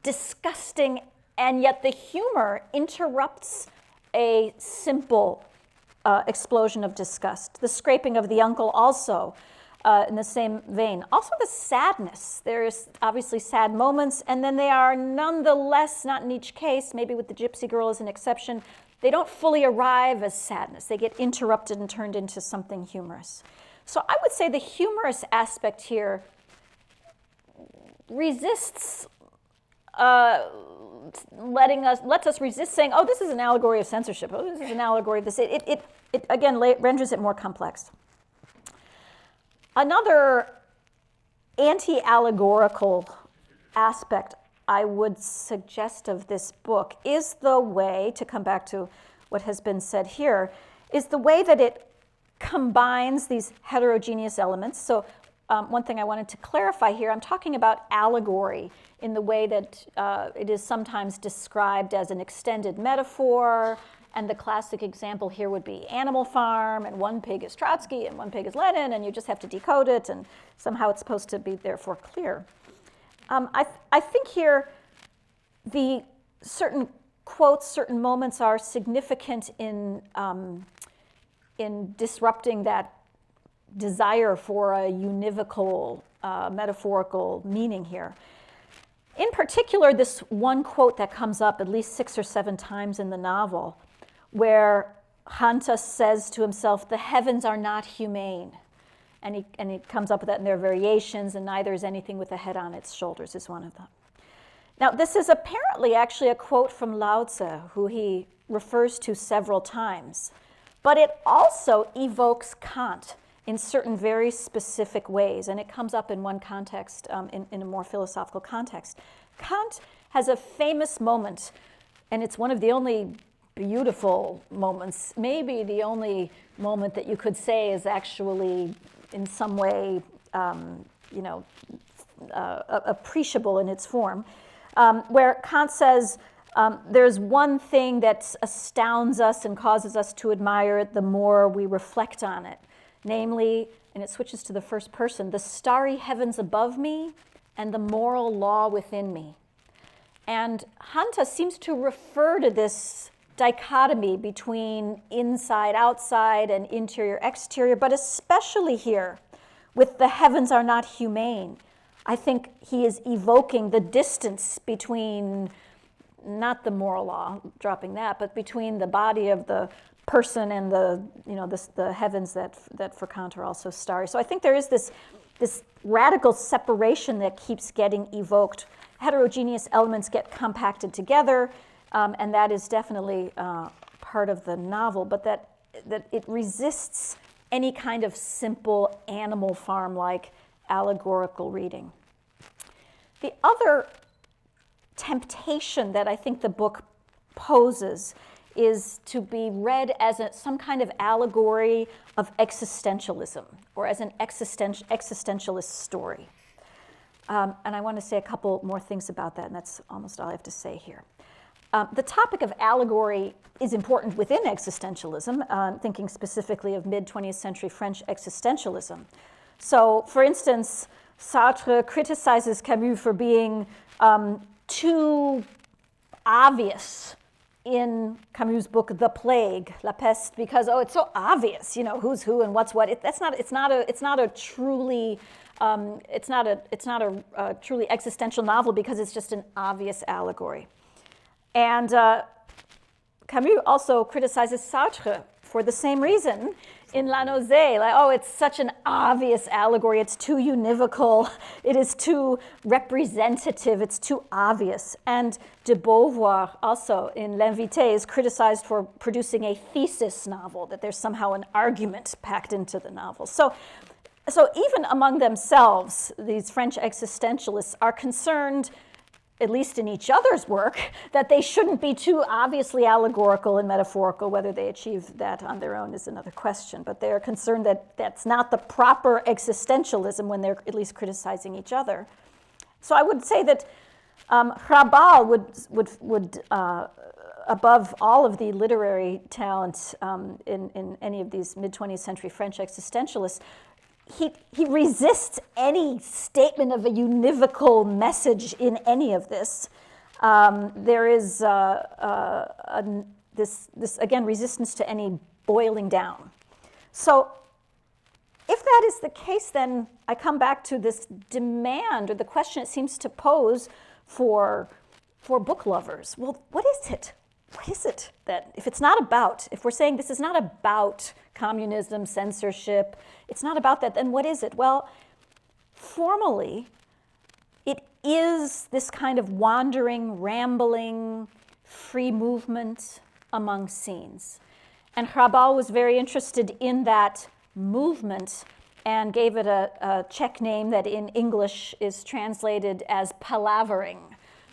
disgusting, and yet the humor interrupts a simple explosion of disgust. The scraping of the uncle also in the same vein. Also the sadness. There's obviously sad moments, and then they are nonetheless, not in each case, maybe with the gypsy girl as an exception, they don't fully arrive as sadness. They get interrupted and turned into something humorous. So I would say the humorous aspect here resists lets us resist saying, oh, this is an allegory of censorship. Oh, this is an allegory of this. It again renders it more complex. Another anti-allegorical aspect I would suggest of this book is the way, to come back to what has been said here, is the way that it combines these heterogeneous elements. So one thing I wanted to clarify here, I'm talking about allegory in the way that it is sometimes described as an extended metaphor, and the classic example here would be Animal Farm, and one pig is Trotsky and one pig is Lenin, and you just have to decode it, and somehow it's supposed to be therefore clear. I think here the certain quotes, certain moments are significant in disrupting that desire for a univocal, metaphorical meaning here. In particular, this one quote that comes up at least 6 or 7 times in the novel, where Hanta says to himself, the heavens are not humane. And he comes up with that in their variations, and neither is anything with a head on its shoulders is one of them. Now, this is apparently actually a quote from Lao Tzu, who he refers to several times. But it also evokes Kant in certain very specific ways, and it comes up in one context, in a more philosophical context. Kant has a famous moment, and it's one of the only beautiful moments, maybe the only moment that you could say is actually in some way, appreciable in its form, where Kant says, there's one thing that astounds us and causes us to admire it the more we reflect on it. Namely, and it switches to the first person, the starry heavens above me and the moral law within me. And Hanta seems to refer to this dichotomy between inside, outside, and interior, exterior, but especially here with the heavens are not humane. I think he is evoking the distance between, not the moral law, dropping that, but between the body of the person and the heavens that for Kant are also starry. So I think there is this radical separation that keeps getting evoked. Heterogeneous elements get compacted together, and that is definitely part of the novel, but that it resists any kind of simple Animal Farm-like allegorical reading. The other temptation that I think the book poses is to be read as some kind of allegory of existentialism, or as an existentialist story. And I want to say a couple more things about that, and that's almost all I have to say here. The topic of allegory is important within existentialism, thinking specifically of mid-20th century French existentialism. So, for instance, Sartre criticizes Camus for being too obvious in Camus' book *The Plague*, La Peste, because it's so obvious, who's who and what's what. It's not a truly existential novel because it's just an obvious allegory. And Camus also criticizes Sartre for the same reason in La Nausée, like, oh, it's such an obvious allegory, it's too univocal, it is too representative, it's too obvious. And de Beauvoir also in L'Invité is criticized for producing a thesis novel, that there's somehow an argument packed into the novel. So even among themselves, these French existentialists are concerned, at least in each other's work, that they shouldn't be too obviously allegorical and metaphorical. Whether they achieve that on their own is another question. But they're concerned that that's not the proper existentialism when they're at least criticizing each other. So I would say that Hrabal would above all of the literary talents in any of these mid-20th century French existentialists, he resists any statement of a univocal message in any of this. There is this again, resistance to any boiling down. So if that is the case, then I come back to this demand, or the question it seems to pose for book lovers. Well, what is it? What is it that, if it's not about, if we're saying this is not about communism, censorship, it's not about that, then what is it? Well, formally, it is this kind of wandering, rambling, free movement among scenes. And Hrabal was very interested in that movement and gave it a Czech name that in English is translated as palavering,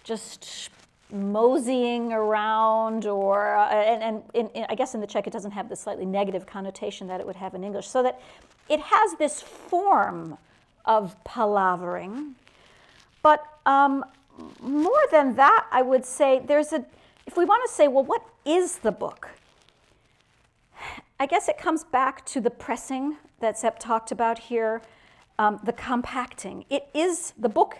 just moseying around, or and I guess in the Czech it doesn't have the slightly negative connotation that it would have in English, so that it has this form of palavering. But more than that, I would say if we want to say, well, what is the book? I guess it comes back to the pressing that Sepp talked about here, the compacting. It is the book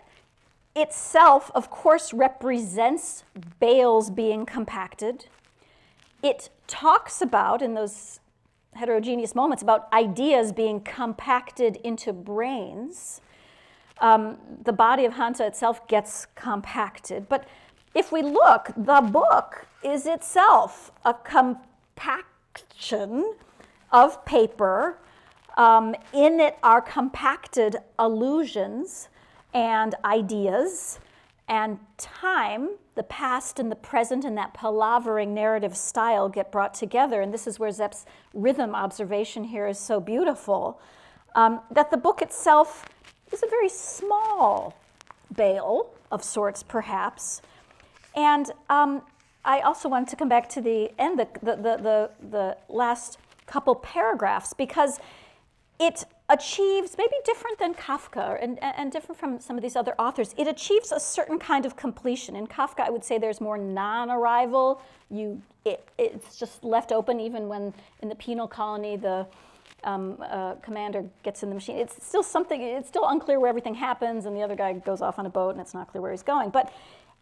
itself, of course, represents bales being compacted. It talks about, in those heterogeneous moments, about ideas being compacted into brains. The body of Hanta itself gets compacted. But if we look, the book is itself a compaction of paper. In it are compacted allusions and ideas, and time, the past and the present, and that palavering narrative style get brought together. And this is where Sepp's rhythm observation here is so beautiful, that the book itself is a very small bale of sorts, perhaps. And I also wanted to come back to the end, the last couple paragraphs, because it achieves, maybe different than Kafka and different from some of these other authors, it achieves a certain kind of completion. In Kafka, I would say there's more non-arrival. It's just left open even when in the penal colony the commander gets in the machine. It's still something, it's still unclear where everything happens, and the other guy goes off on a boat and it's not clear where he's going. But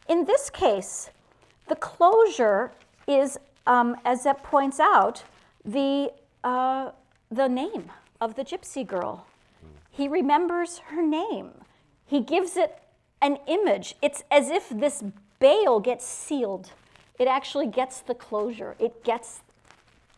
in this case, the closure is, as Sepp points out, the name of the gypsy girl. He remembers her name. He gives it an image. It's as if this bale gets sealed. It actually gets the closure. It gets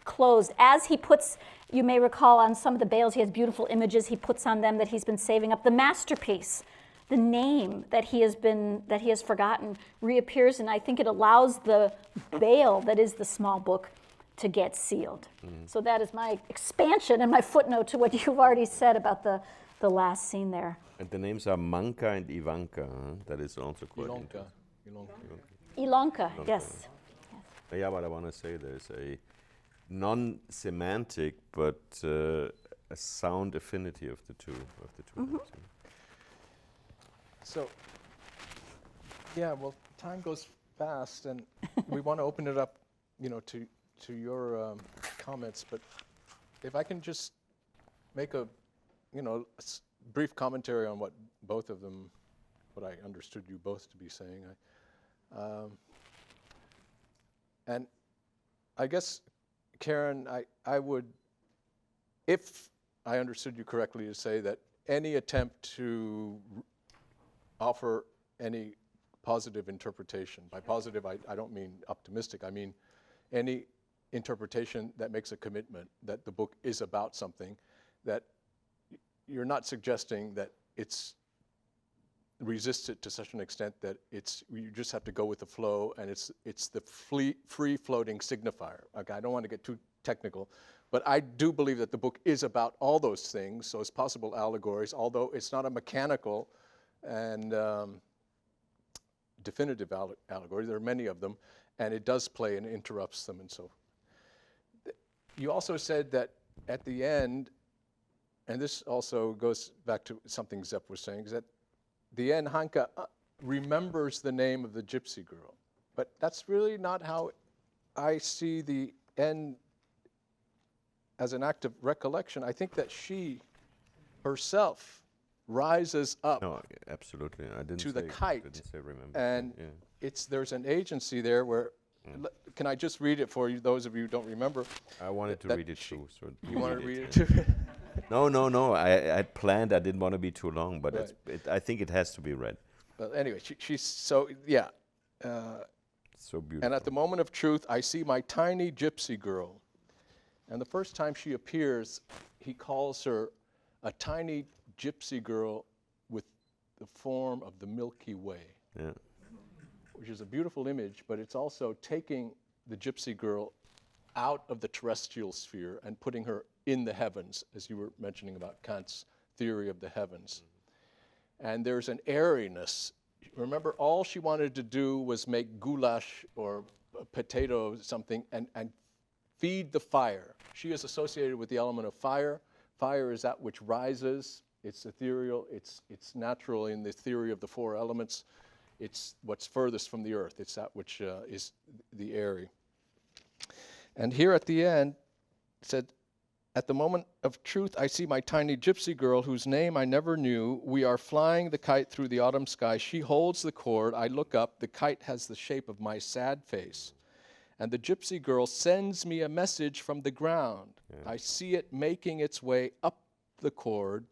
closed. As he puts, you may recall on some of the bales, he has beautiful images he puts on them that he's been saving up. The masterpiece, the name that he has forgotten, reappears, and I think it allows the bale that is the small book to get sealed. So that is my expansion and my footnote to what you've already said about the last scene there.
And the names are Manka and Ivanka. Huh? That is also quite interesting.
Ilonka, yes.
Yeah, but I want to say there's a non-semantic but a sound affinity of the two.
Mm-hmm. So, yeah, well, time goes fast, and we want to open it up, to your comments, but if I can just make a brief commentary on what I understood you both to be saying. And I guess, Karen, I would, if I understood you correctly, to say that any attempt to offer any positive interpretation, by positive I don't mean optimistic, I mean any interpretation that makes a commitment that the book is about something, that you're not suggesting that it's resisted to such an extent that you just have to go with the flow, and it's the free-floating signifier. Okay, I don't want to get too technical, but I do believe that the book is about all those things, so it's possible allegories, although it's not a mechanical and definitive allegory. There are many of them, and it does play and interrupts them, and so. You also said that at the end, and this also goes back to something Sepp was saying, is that the end, Hanta remembers the name of the gypsy girl. But that's really not how I see the end as an act of recollection. I think that she herself rises up
No, absolutely. I didn't
to
say,
the kite.
Didn't say remember.
And
Yeah.
there's an agency there where, can I just read it for you, those of you who don't remember?
I wanted to
that
read it too. So
You want to read it
yeah.
too?
No. I had planned. I didn't want to be too long, but
Right.
I think it has to be read.
But anyway, she's so, yeah.
So beautiful.
And at the moment of truth, I see my tiny gypsy girl. And the first time she appears, he calls her a tiny gypsy girl with the form of the Milky Way,
Yeah.
which is a beautiful image, but it's also taking the gypsy girl out of the terrestrial sphere and putting her in the heavens, as you were mentioning about Kant's theory of the heavens. And there's an airiness. Remember, all she wanted to do was make goulash or potato something and feed the fire. She is associated with the element of fire. Fire is that which rises. It's ethereal. It's natural in the theory of the four elements. It's what's furthest from the earth. It's that which is the airy. And here at the end, it said, at the moment of truth, I see my tiny gypsy girl whose name I never knew. We are flying the kite through the autumn sky. She holds the cord. I look up. The kite has the shape of my sad face. And the gypsy girl sends me a message from the ground. Yeah. I see it making its way up the cord.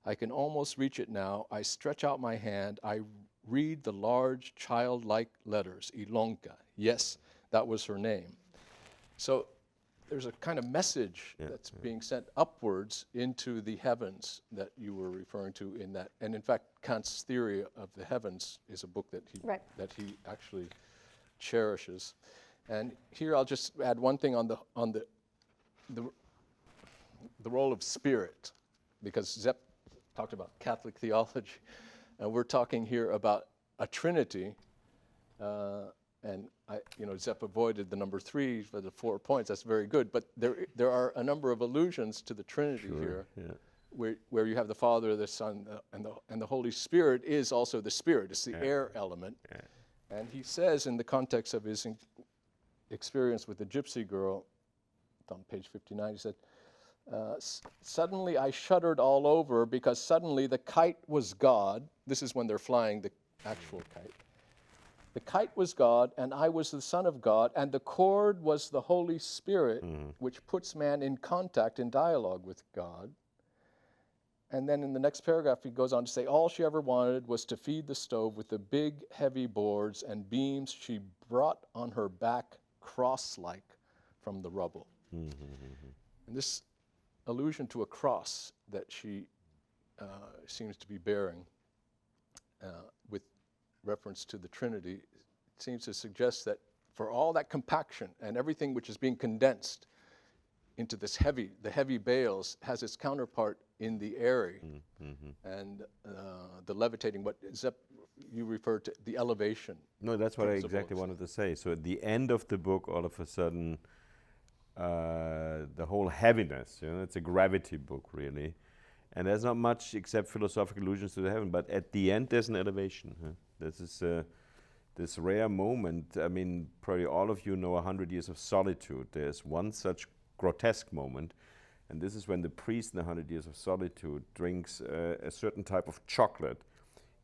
I can almost reach it now. I stretch out my hand. I read the large childlike letters, Ilonka. Yes, that was her name. So there's a kind of message that's being sent upwards into the heavens that you were referring to in that. And in fact, Kant's theory of the heavens is a book that he actually cherishes. And here I'll just add one thing on the role of spirit, because Sepp talked about Catholic theology, and we're talking here about a Trinity. And Sepp avoided the number 3 for the 4 points. That's very good. But there are a number of allusions to the Trinity here, where you have the Father, the Son, and the Holy Spirit is also the Spirit. It's the air element. Yeah. And he says, in the context of his experience with the gypsy girl, on page 59, he said, suddenly I shuddered all over because suddenly the kite was God. This is when they're flying the actual kite. The kite was God, and I was the Son of God, and the cord was the Holy Spirit, which puts man in contact, in dialogue with God. And then in the next paragraph, he goes on to say, all she ever wanted was to feed the stove with the big, heavy boards and beams she brought on her back cross-like from the rubble. And this allusion to a cross that she seems to be bearing with reference to the Trinity seems to suggest that for all that compaction and everything which is being condensed into this the heavy bales has its counterpart in the airy and the levitating, what Sepp, you referred to, the elevation.
No, that's what I exactly wanted to say. So at the end of the book, all of a sudden, the whole heaviness, it's a gravity book, really. And there's not much except philosophical allusions to the heaven, but at the end there's an elevation. This is this rare moment. I mean, probably all of you know 100 Years of Solitude. There's one such grotesque moment, and this is when the priest in 100 Years of Solitude drinks a certain type of chocolate.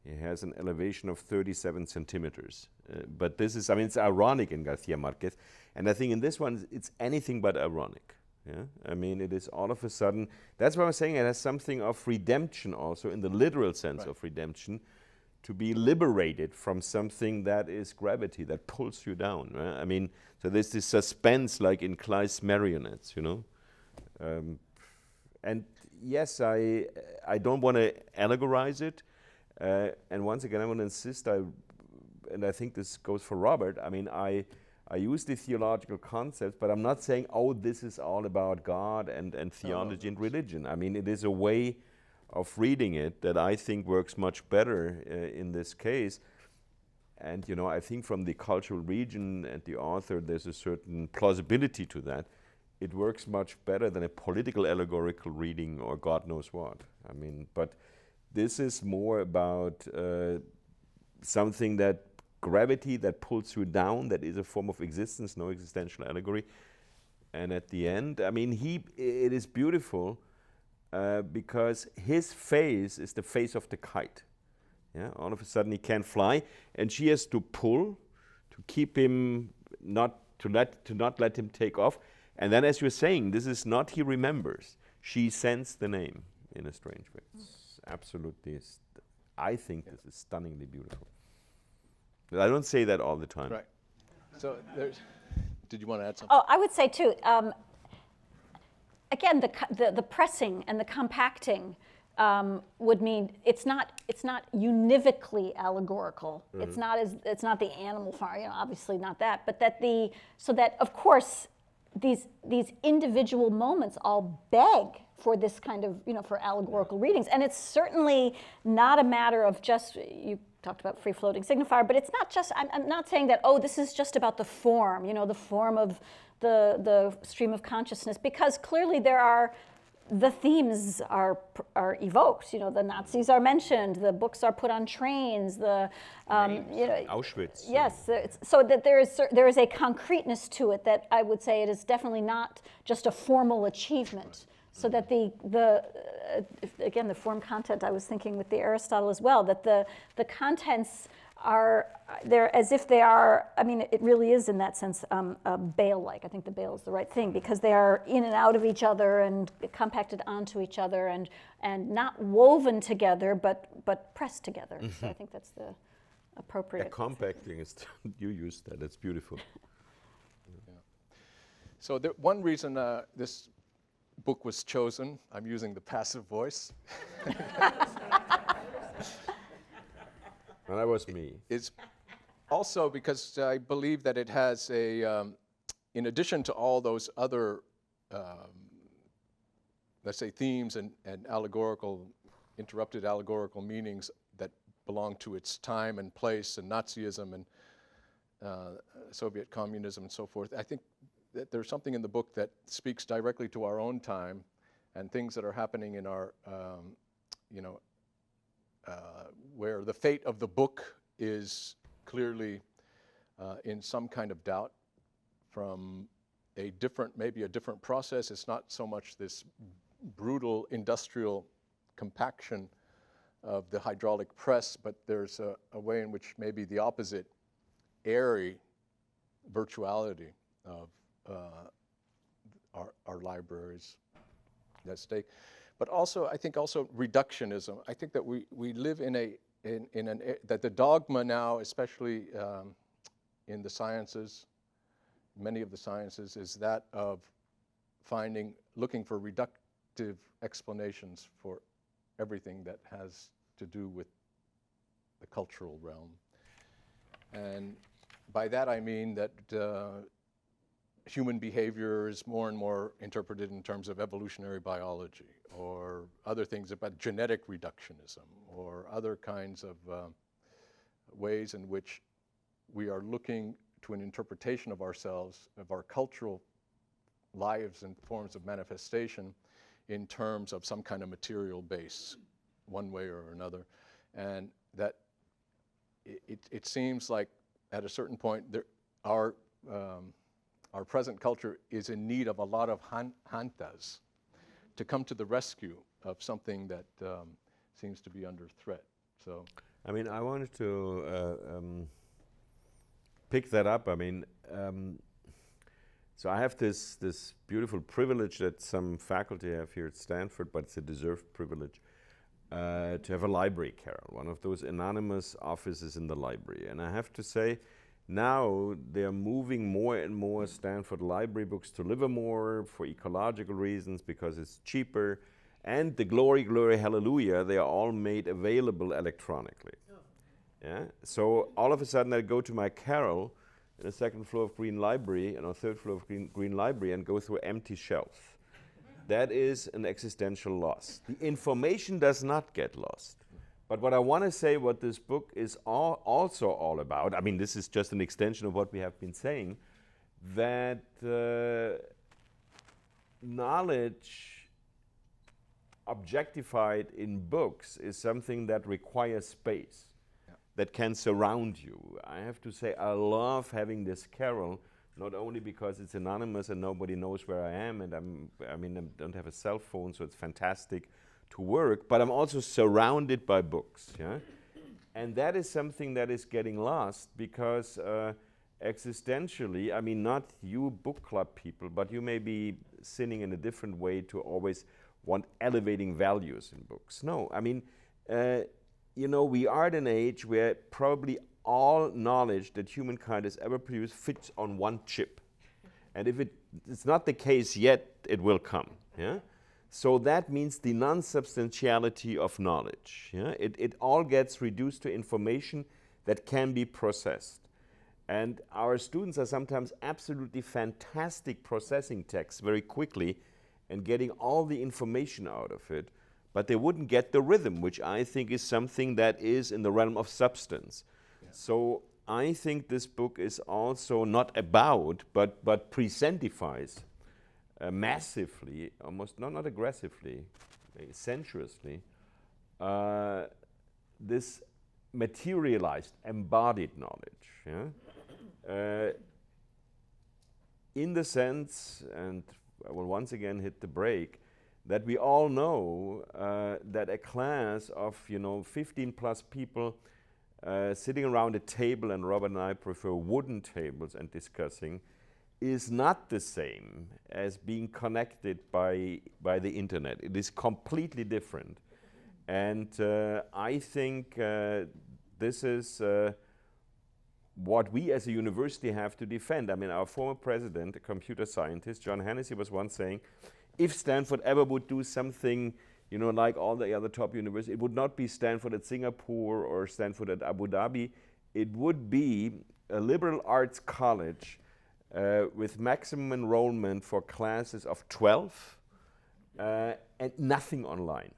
He has an elevation of 37 centimeters. But this is, it's ironic in Garcia Marquez, and I think in this one it's anything but ironic. Yeah? I mean, it is all of a sudden, that's why I'm saying it has something of redemption also, in the literal sense of redemption, to be liberated from something that is gravity, that pulls you down. Right? I mean, so there's this suspense like in Kleist's marionettes, you know? And yes, I don't want to allegorize it. And once again, I want to insist, and I think this goes for Robert, I mean, I use the theological concepts, but I'm not saying, oh, this is all about God and theology and religion. I mean, it is a way of reading it that I think works much better in this case. And, you know, I think from the cultural region and the author, there's a certain plausibility to that. It works much better than a political allegorical reading or God knows what. I mean, but this is more about something that gravity that pulls you down, that is a form of existence, no existential allegory. And at the end, I mean, it is beautiful because his face is the face of the kite. Yeah, all of a sudden he can't fly, and she has to pull to keep him not let him take off. And then, as you're saying, this is not he remembers. She sends the name in a strange way. It's absolutely, I think this is stunningly beautiful. But I don't say that all the time.
Right. So did you want to add something?
Oh, I would say too, again, the pressing and the compacting would mean it's not univocally allegorical. Mm-hmm. It's not the animal farm, you know, obviously not that, but so that of course these individual moments all beg for this kind of, you know, for allegorical readings. And it's certainly not a matter of just, you talked about free-floating signifier, but it's not just, I'm not saying that, oh, this is just about the form, you know, the form of the stream of consciousness, because clearly the themes are evoked. You know, the Nazis are mentioned, the books are put on trains, you know,
Auschwitz.
Yes, so that there is a concreteness to it that I would say it is definitely not just a formal achievement. So that again, the form content, I was thinking with the Aristotle as well, that the contents are there as if they are, I mean, it really is in that sense Bale-like. I think the Bale is the right thing, because they are in and out of each other and compacted onto each other and not woven together, but pressed together. Mm-hmm. So I think that's the appropriate.
Yeah, compacting is, you used that, it's beautiful.
Yeah. So one reason this book was chosen, I'm using the passive voice.
Well, that was me.
It's also because I believe that it has in addition to all those other, let's say, themes and interrupted allegorical meanings that belong to its time and place, and Nazism and Soviet communism and so forth, I think that there's something in the book that speaks directly to our own time and things that are happening in our, you know, where the fate of the book is clearly in some kind of doubt from maybe a different process. It's not so much this brutal industrial compaction of the hydraulic press, but there's a way in which maybe the opposite airy virtuality of our libraries at stake. But also, I think also reductionism. I think that we live in that the dogma now, especially in the sciences, many of the sciences, is that of looking for reductive explanations for everything that has to do with the cultural realm. And by that I mean that human behavior is more and more interpreted in terms of evolutionary biology, or other things about genetic reductionism, or other kinds of ways in which we are looking to an interpretation of ourselves, of our cultural lives and forms of manifestation in terms of some kind of material base, one way or another. And that it seems like at a certain point our present culture is in need of a lot of Hantas to come to the rescue of something that seems to be under threat. So,
I mean, I wanted to pick that up. I mean, so I have this beautiful privilege that some faculty have here at Stanford, but it's a deserved privilege. to have a library carol, one of those anonymous offices in the library. And I have to say, now they're moving more and more Stanford library books to Livermore for ecological reasons, because it's cheaper. And the Glory, Glory, Hallelujah, they are all made available electronically. Yeah? So all of a sudden I go to my carol in the second floor of Green Library, and on third floor of Green Library, and go through empty shelves. That is an existential loss. The information does not get lost. But what I want to say, what this book is also all about, I mean, this is just an extension of what we have been saying, that knowledge objectified in books is something that requires space, that can surround you. I have to say, I love having this carol, not only because it's anonymous and nobody knows where I am, and I don't have a cell phone, so it's fantastic to work, but I'm also surrounded by books, yeah? And that is something that is getting lost, because existentially, I mean, not you book club people, but you may be sinning in a different way to always want elevating values in books. No, I mean, you know, we are at an age where probably all knowledge that humankind has ever produced fits on one chip. And if it's not the case yet, it will come, yeah? So that means the non-substantiality of knowledge. Yeah? It all gets reduced to information that can be processed. And our students are sometimes absolutely fantastic processing text very quickly and getting all the information out of it, but they wouldn't get the rhythm, which I think is something that is in the realm of substance. Yeah. So I think this book is also not about, but presentifies massively, almost not aggressively, sensuously, this materialized, embodied knowledge. Yeah? In the sense, and I will once again hit the brake, that we all know that a class of 15 plus people sitting around a table, and Robert and I prefer wooden tables and discussing, is not the same as being connected by the internet. It is completely different. And I think this is what we as a university have to defend. I mean, our former president, a computer scientist, John Hennessy, was once saying, if Stanford ever would do something, like all the other top universities, it would not be Stanford at Singapore or Stanford at Abu Dhabi. It would be a liberal arts college with maximum enrollment for classes of 12 and nothing online.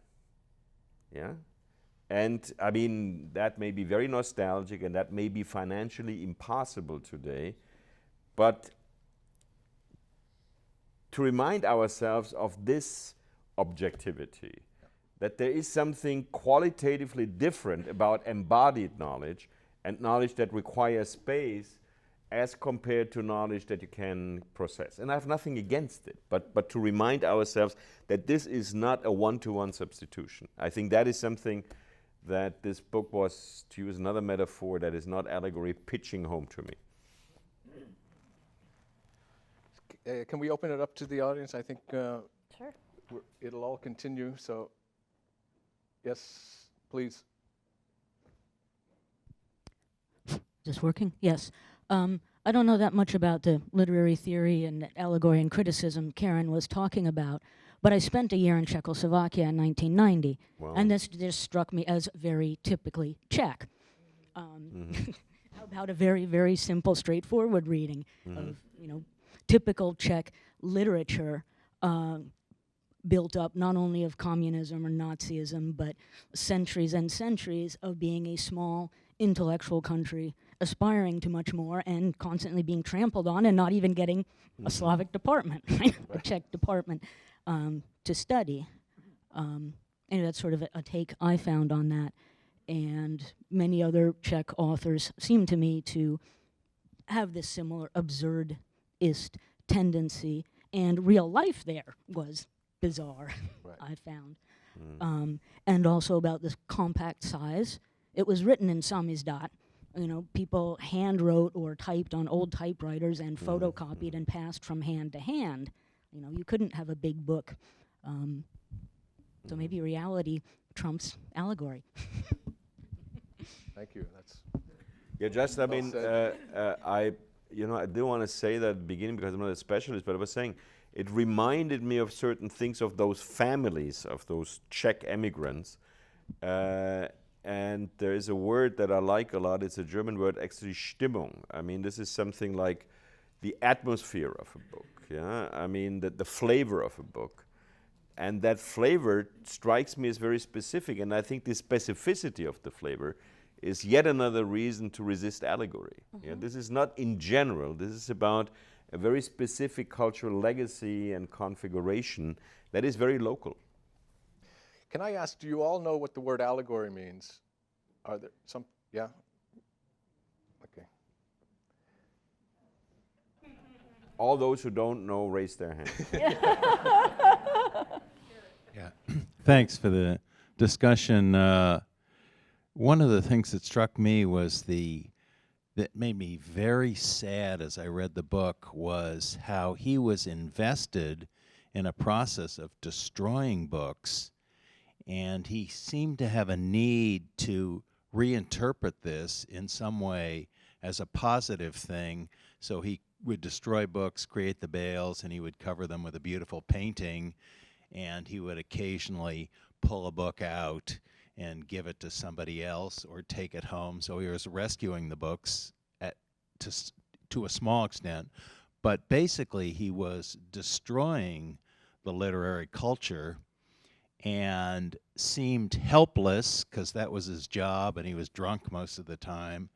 Yeah? And I mean, that may be very nostalgic and that may be financially impossible today, but to remind ourselves of this objectivity, that there is something qualitatively different about embodied knowledge and knowledge that requires space as compared to knowledge that you can process. And I have nothing against it, but to remind ourselves that this is not a one-to-one substitution. I think that is something that this book was, to use another metaphor that is not allegory, pitching home to me.
Can we open it up to the audience? I think
Sure.
It'll all continue, so yes, please.
Is this working? Yes. I don't know that much about the literary theory and allegory and criticism Karen was talking about, but I spent a year in Czechoslovakia in 1990,
Wow.
and this struck me as very typically Czech. How about a very, very simple, straightforward reading of, typical Czech literature built up not only of communism or Nazism, but centuries and centuries of being a small intellectual country aspiring to much more and constantly being trampled on and not even getting a Slavic department, right? A Czech department to study. And that's sort of a take I found on that. And many other Czech authors seem to me to have this similar absurdist tendency, and real life there was bizarre, right. I found. And also about this compact size. It was written in samizdat. People hand wrote or typed on old typewriters and photocopied and passed from hand to hand. You couldn't have a big book. So maybe reality trumps allegory.
Thank you. That's
Yeah, just I mean,
said.
I didn't want to say that at the beginning because I'm not a specialist, but I was saying it reminded me of certain things of those families, of those Czech emigrants. And there is a word that I like a lot. It's a German word, actually, Stimmung. I mean, this is something like the atmosphere of a book. Yeah, I mean, the flavor of a book. And that flavor strikes me as very specific. And I think the specificity of the flavor is yet another reason to resist allegory. Yeah, this is not in general. This is about a very specific cultural legacy and configuration that is very local.
Can I ask, do you all know what the word allegory means? Are there some, yeah? Okay.
All those who don't know, raise their hand.
Yeah. Thanks for the discussion. One of the things that struck me was that made me very sad as I read the book was how he was invested in a process of destroying books, and he seemed to have a need to reinterpret this in some way as a positive thing. So he would destroy books, create the bales, and he would cover them with a beautiful painting, and he would occasionally pull a book out and give it to somebody else or take it home. So he was rescuing the books to a small extent, but basically he was destroying the literary culture and seemed helpless because that was his job and he was drunk most of the time.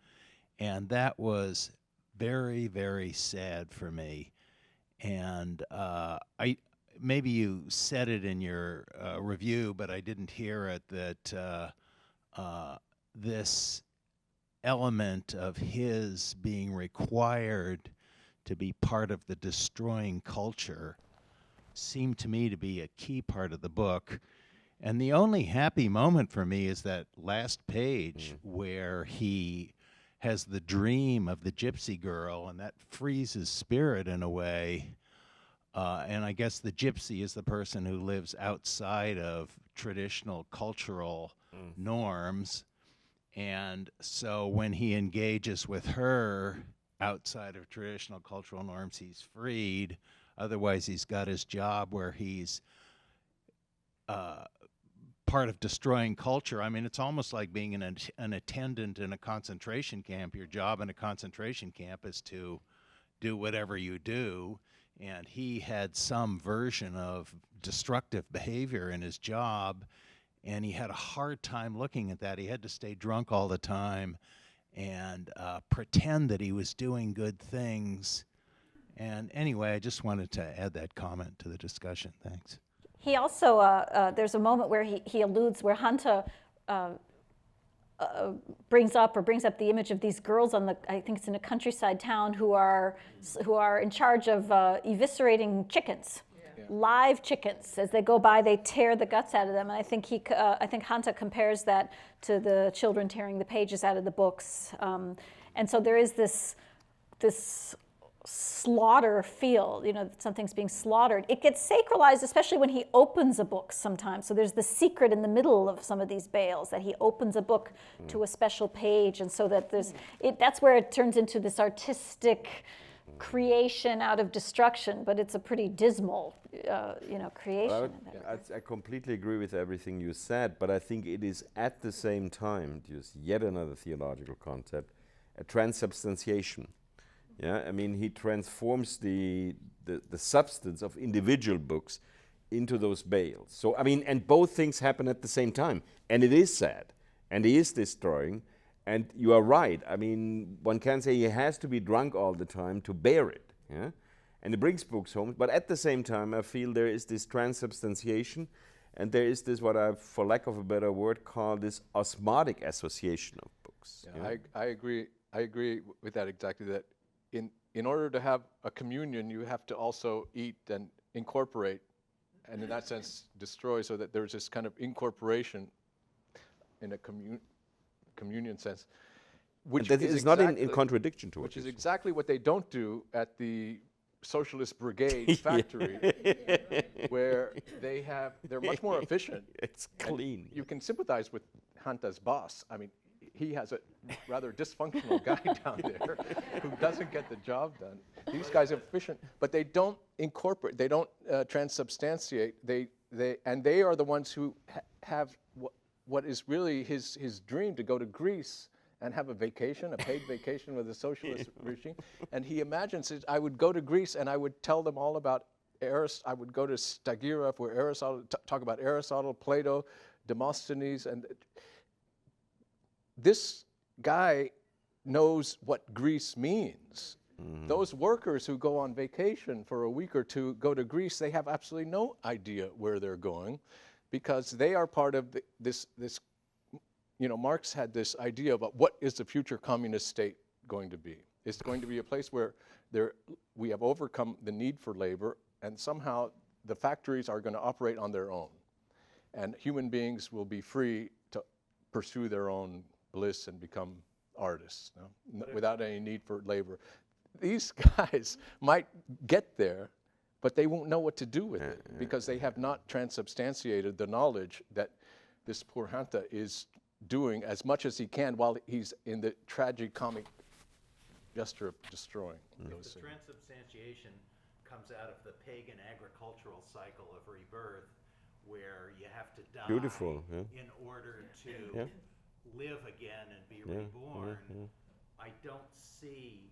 And that was very, very sad for me. And maybe you said it in your review, but I didn't hear it, that this element of his being required to be part of the destroying culture seemed to me to be a key part of the book. And the only happy moment for me is that last page where he has the dream of the gypsy girl, and that frees his spirit in a way. And I guess the gypsy is the person who lives outside of traditional cultural norms. And so when he engages with her outside of traditional cultural norms, he's freed. Otherwise, he's got his job where he's part of destroying culture. I mean, it's almost like being an attendant in a concentration camp. Your job in a concentration camp is to do whatever you do. And he had some version of destructive behavior in his job, and he had a hard time looking at that. He had to stay drunk all the time and pretend that he was doing good things. And anyway, I just wanted to add that comment to the discussion. Thanks.
He also, there's a moment where he alludes, where Hanta brings up the image of these girls I think it's in a countryside town, who are in charge of eviscerating chickens. Live chickens. As they go by, they tear the guts out of them. And I think Hanta compares that to the children tearing the pages out of the books. And so there is this slaughter feel, something's being slaughtered. It gets sacralized, especially when he opens a book sometimes. So there's the secret in the middle of some of these bales, that he opens a book to a special page. And so that that's where it turns into this artistic creation out of destruction, but it's a pretty dismal, creation.
I completely agree with everything you said, but I think it is at the same time, just yet another theological concept, a transubstantiation. Yeah, I mean, he transforms the substance of individual books into those bales. So, I mean, and both things happen at the same time, and it is sad, and he is destroying. And you are right. I mean, one can say he has to be drunk all the time to bear it. Yeah? And he brings books home. But at the same time, I feel there is this transubstantiation, and there is this, what I, for lack of a better word, call this osmotic association of books.
Yeah, yeah? I agree with that exactly. That in order to have a communion, you have to also eat and incorporate, and in that sense, destroy, so that there's this kind of incorporation in a communion sense, which
that is not in contradiction to it.
Which is exactly what they don't do at the socialist brigade factory where they're much more efficient.
It's clean.
You can sympathize with Hanta's boss. I mean, he has a rather dysfunctional guy down there who doesn't get the job done. These guys are efficient, but they don't incorporate, they don't transubstantiate. And they are the ones who have what is really his dream, to go to Greece and have a paid vacation with a socialist regime. And he imagines it, I would go to Greece and I would tell them all about Aristotle. I would go to Stagira where Aristotle, talk about Aristotle, Plato, Demosthenes, and this guy knows what Greece means. Mm-hmm. Those workers who go on vacation for a week or two, go to Greece, they have absolutely no idea where they're going, because they are part of this, Marx had this idea about what is the future communist state going to be. It's going to be a place where we have overcome the need for labor, and somehow the factories are going to operate on their own. And human beings will be free to pursue their own bliss and become artists, without any need for labor. These guys might get there, but they won't know what to do with it, because they have not transubstantiated the knowledge that this poor Hanta is doing as much as he can while he's in the tragicomic gesture of destroying those things.
Transubstantiation comes out of the pagan agricultural cycle of rebirth, where you have to die in order to live again and be reborn. I don't see,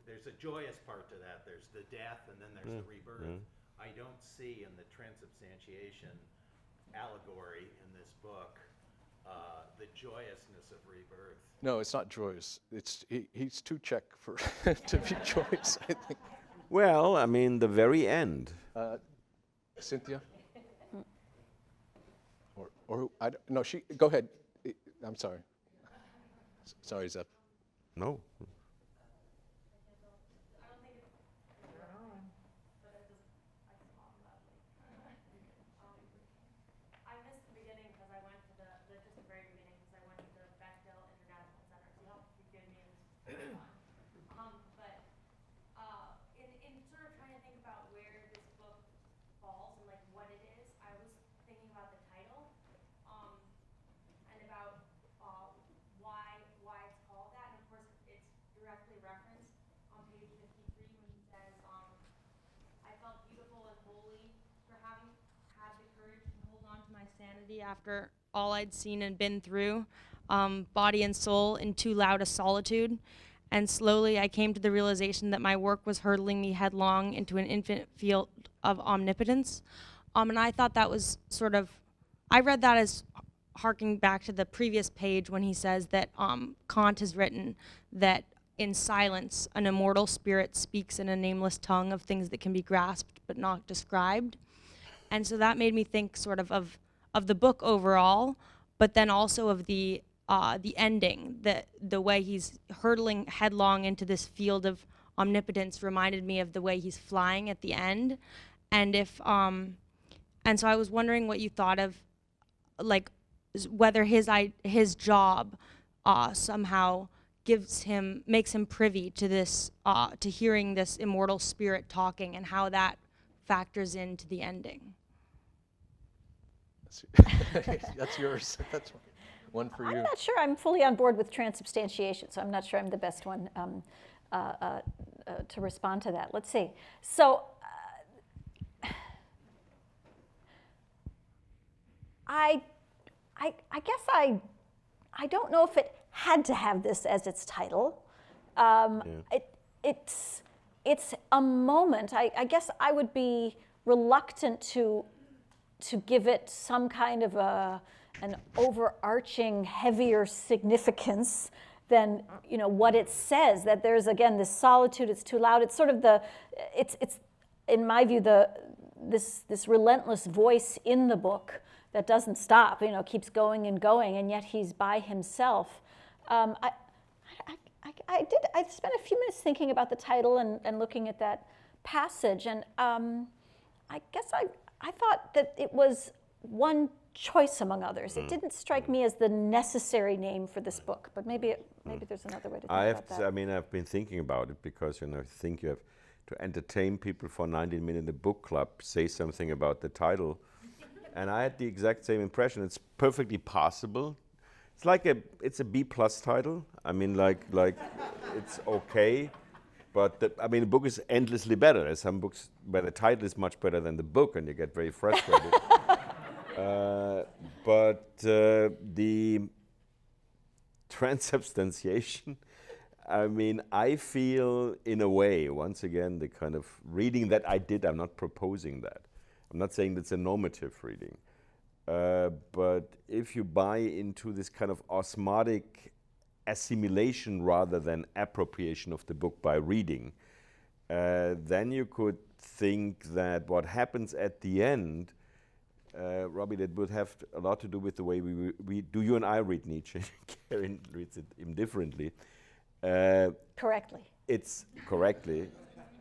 there's a joyous part to that. There's the death and then there's the rebirth. I don't see in the transubstantiation allegory in this book the joyousness of rebirth.
No, it's not joyous. He's too Czech for to be joyous, I think.
Well, I mean, the very end.
Cynthia? Or who? No, go ahead. I'm sorry. Sorry, Sepp.
No.
I missed the beginning because I went to just the very beginning, because I went to the Bechdel International Center. So you'll have to forgive me. But in sort of trying to think about where this book falls and like what it is, I was thinking about the title and about why it's called that. And of course, it's directly referenced on page 53 when he says, I felt beautiful and holy for having had the courage to hold on to my sanity after all I'd seen and been through, body and soul, in too loud a solitude. And slowly I came to the realization that my work was hurtling me headlong into an infinite field of omnipotence. And I thought that was sort of, I read that as harking back to the previous page when he says that Kant has written that in silence, an immortal spirit speaks in a nameless tongue of things that can be grasped but not described. And so that made me think sort of the book overall, but then also of the ending, the way he's hurtling headlong into this field of omnipotence reminded me of the way he's flying at the end. And and so I was wondering what you thought of, like, whether his job somehow makes him privy to this, to hearing this immortal spirit talking, and how that factors into the ending.
That's yours. That's one for you.
I'm not sure I'm fully on board with transubstantiation, so I'm not sure I'm the best one to respond to that. Let's see. So I guess I don't know if it had to have this as its title. It's a moment. I guess I would be reluctant to give it some kind of an overarching, heavier significance than what it says. That there's, again, this solitude. It's too loud. It's sort of it's in my view this relentless voice in the book that doesn't stop. Keeps going and going, and yet he's by himself. I spent a few minutes thinking about the title and looking at that passage, and I guess I thought that it was one choice among others. It didn't strike me as the necessary name for this book, but maybe there's another way to think about that.
I mean, I've been thinking about it because I think you have to entertain people for 90 minutes in a book club, say something about the title. And I had the exact same impression. It's perfectly possible. It's like it's a B+ title. I mean, like it's okay, but the book is endlessly better. There's some books where the title is much better than the book, and you get very frustrated. But the transubstantiation, I mean, I feel in a way, once again, the kind of reading that I did, I'm not proposing that. I'm not saying that's a normative reading. But if you buy into this kind of osmotic assimilation rather than appropriation of the book by reading, then you could think that what happens at the end, Robbie, that would have a lot to do with the way we do. You and I read Nietzsche. Karen reads it indifferently.
Correctly.
It's correctly.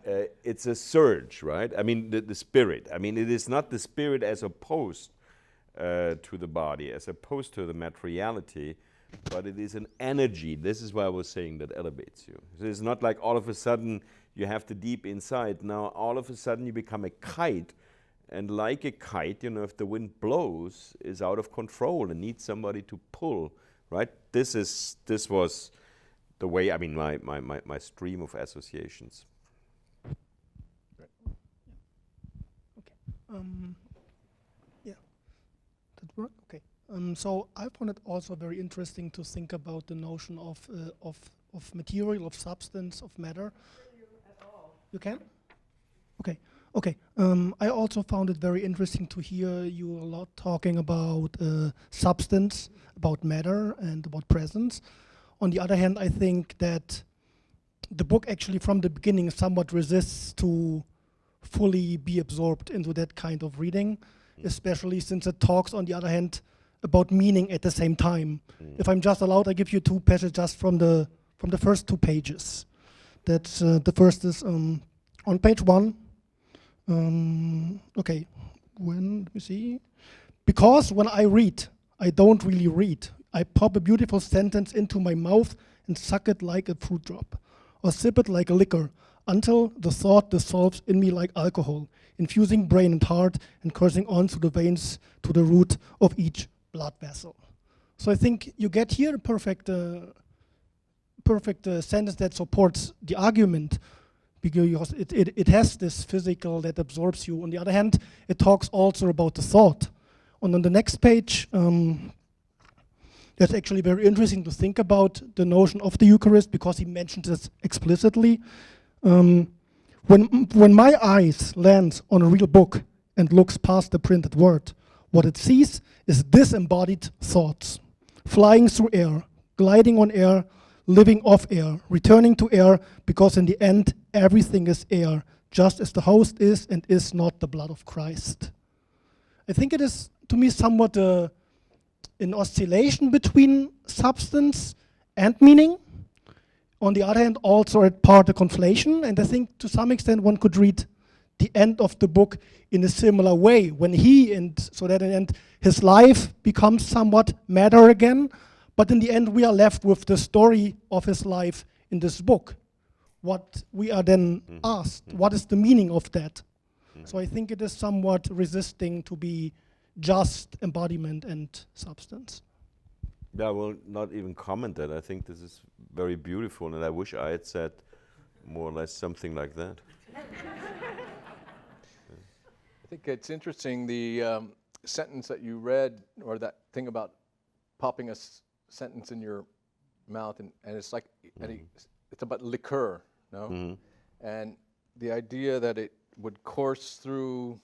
It's a surge, right? I mean, the spirit. I mean, it is not the spirit as opposed to the body, as opposed to the materiality, but it is an energy. This is why I was saying that elevates you. So it's not like all of a sudden you have the deep inside. Now all of a sudden you become a kite, and like a kite, you know, if the wind blows, is out of control and needs somebody to pull, right? This was the way. I mean, my stream of associations.
Yeah, that work. Okay. So I found it also very interesting to think about the notion of material, of substance, of matter. You can? Okay. Okay. I also found it very interesting to hear you a lot talking about substance, about matter, and about presence. On the other hand, I think that the book actually from the beginning somewhat resists to fully be absorbed into that kind of reading, especially since it talks, on the other hand, about meaning at the same time. If I'm just allowed, I give you two passages just from the first 2 pages. That's the first is on page 1. Okay, let me see. Because when I read, I don't really read. I pop a beautiful sentence into my mouth and suck it like a fruit drop, or sip it like a liquor, until the thought dissolves in me like alcohol, infusing brain and heart and coursing on through the veins to the root of each blood vessel. So I think you get here a perfect sentence that supports the argument, because it has this physical that absorbs you. On the other hand, it talks also about the thought. And on the next page, that's actually very interesting to think about the notion of the Eucharist, because he mentions this explicitly. When my eyes lands on a real book and looks past the printed word, what it sees is disembodied thoughts, flying through air, gliding on air, living off air, returning to air, because in the end, everything is air, just as the host is and is not the blood of Christ. I think it is, to me, somewhat an oscillation between substance and meaning. On the other hand, also at part a conflation, and I think to some extent one could read the end of the book in a similar way, when so that in the end his life becomes somewhat matter again, but in the end we are left with the story of his life in this book. What we are then asked, what is the meaning of that? So I think it is somewhat resisting to be just embodiment and substance.
Yeah, I will not even comment that. I think this is very beautiful, and I wish I had said more or less something like that.
I think it's interesting, the sentence that you read, or that thing about popping a sentence in your mouth, and it's like, it's about liqueur, no? And the idea that it would course through,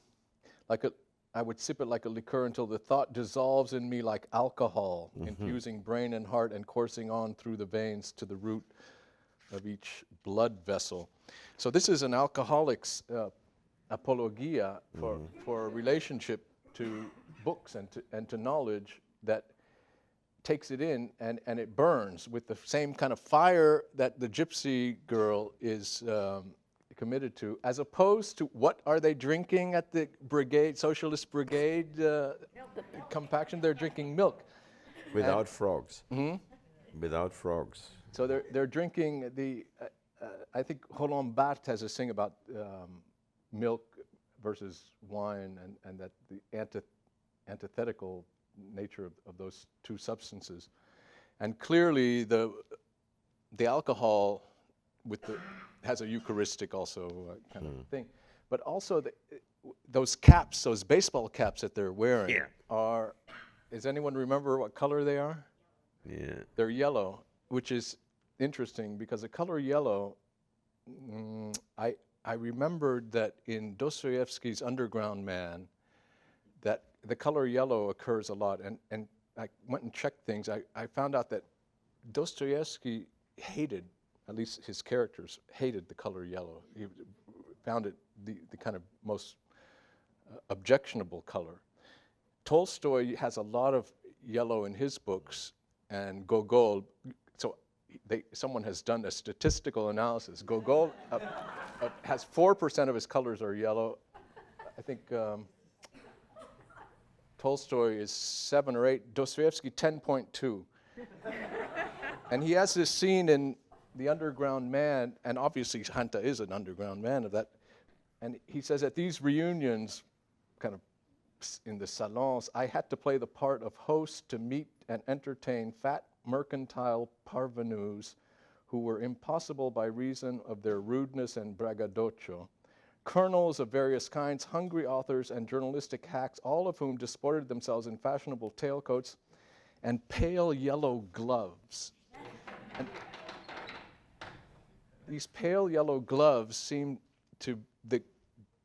I would sip it like a liqueur until the thought dissolves in me like alcohol, infusing brain and heart and coursing on through the veins to the root of each blood vessel. So this is an alcoholic's apologia for a relationship to books and to knowledge that takes it in and it burns with the same kind of fire that the gypsy girl is committed to, as opposed to what are they drinking at the brigade, socialist brigade compaction? They're drinking milk.
Without frogs. Without frogs.
So they're drinking I think Roland Barthes has this thing about milk versus wine, and that the antithetical nature of those two substances. And clearly the alcohol has a Eucharistic also kind of thing. But also those caps, those baseball caps that they're wearing are, does anyone remember what color they are?
Yeah.
They're yellow, which is interesting because the color yellow, I remembered that in Dostoevsky's Underground Man, that the color yellow occurs a lot. And I went and checked things. I found out that Dostoevsky hated, at least his characters, hated the color yellow. He found it the kind of most objectionable color. Tolstoy has a lot of yellow in his books, and Gogol, so someone has done a statistical analysis. Gogol has 4% of his colors are yellow. I think Tolstoy is 7 or 8, Dostoevsky 10.2. And he has this scene in The Underground Man, and obviously Hanta is an underground man of that. And he says at these reunions, kind of in the salons, I had to play the part of host to meet and entertain fat mercantile parvenus who were impossible by reason of their rudeness and braggadocio. Colonels of various kinds, hungry authors, and journalistic hacks, all of whom disported themselves in fashionable tailcoats and pale yellow gloves. And these pale yellow gloves the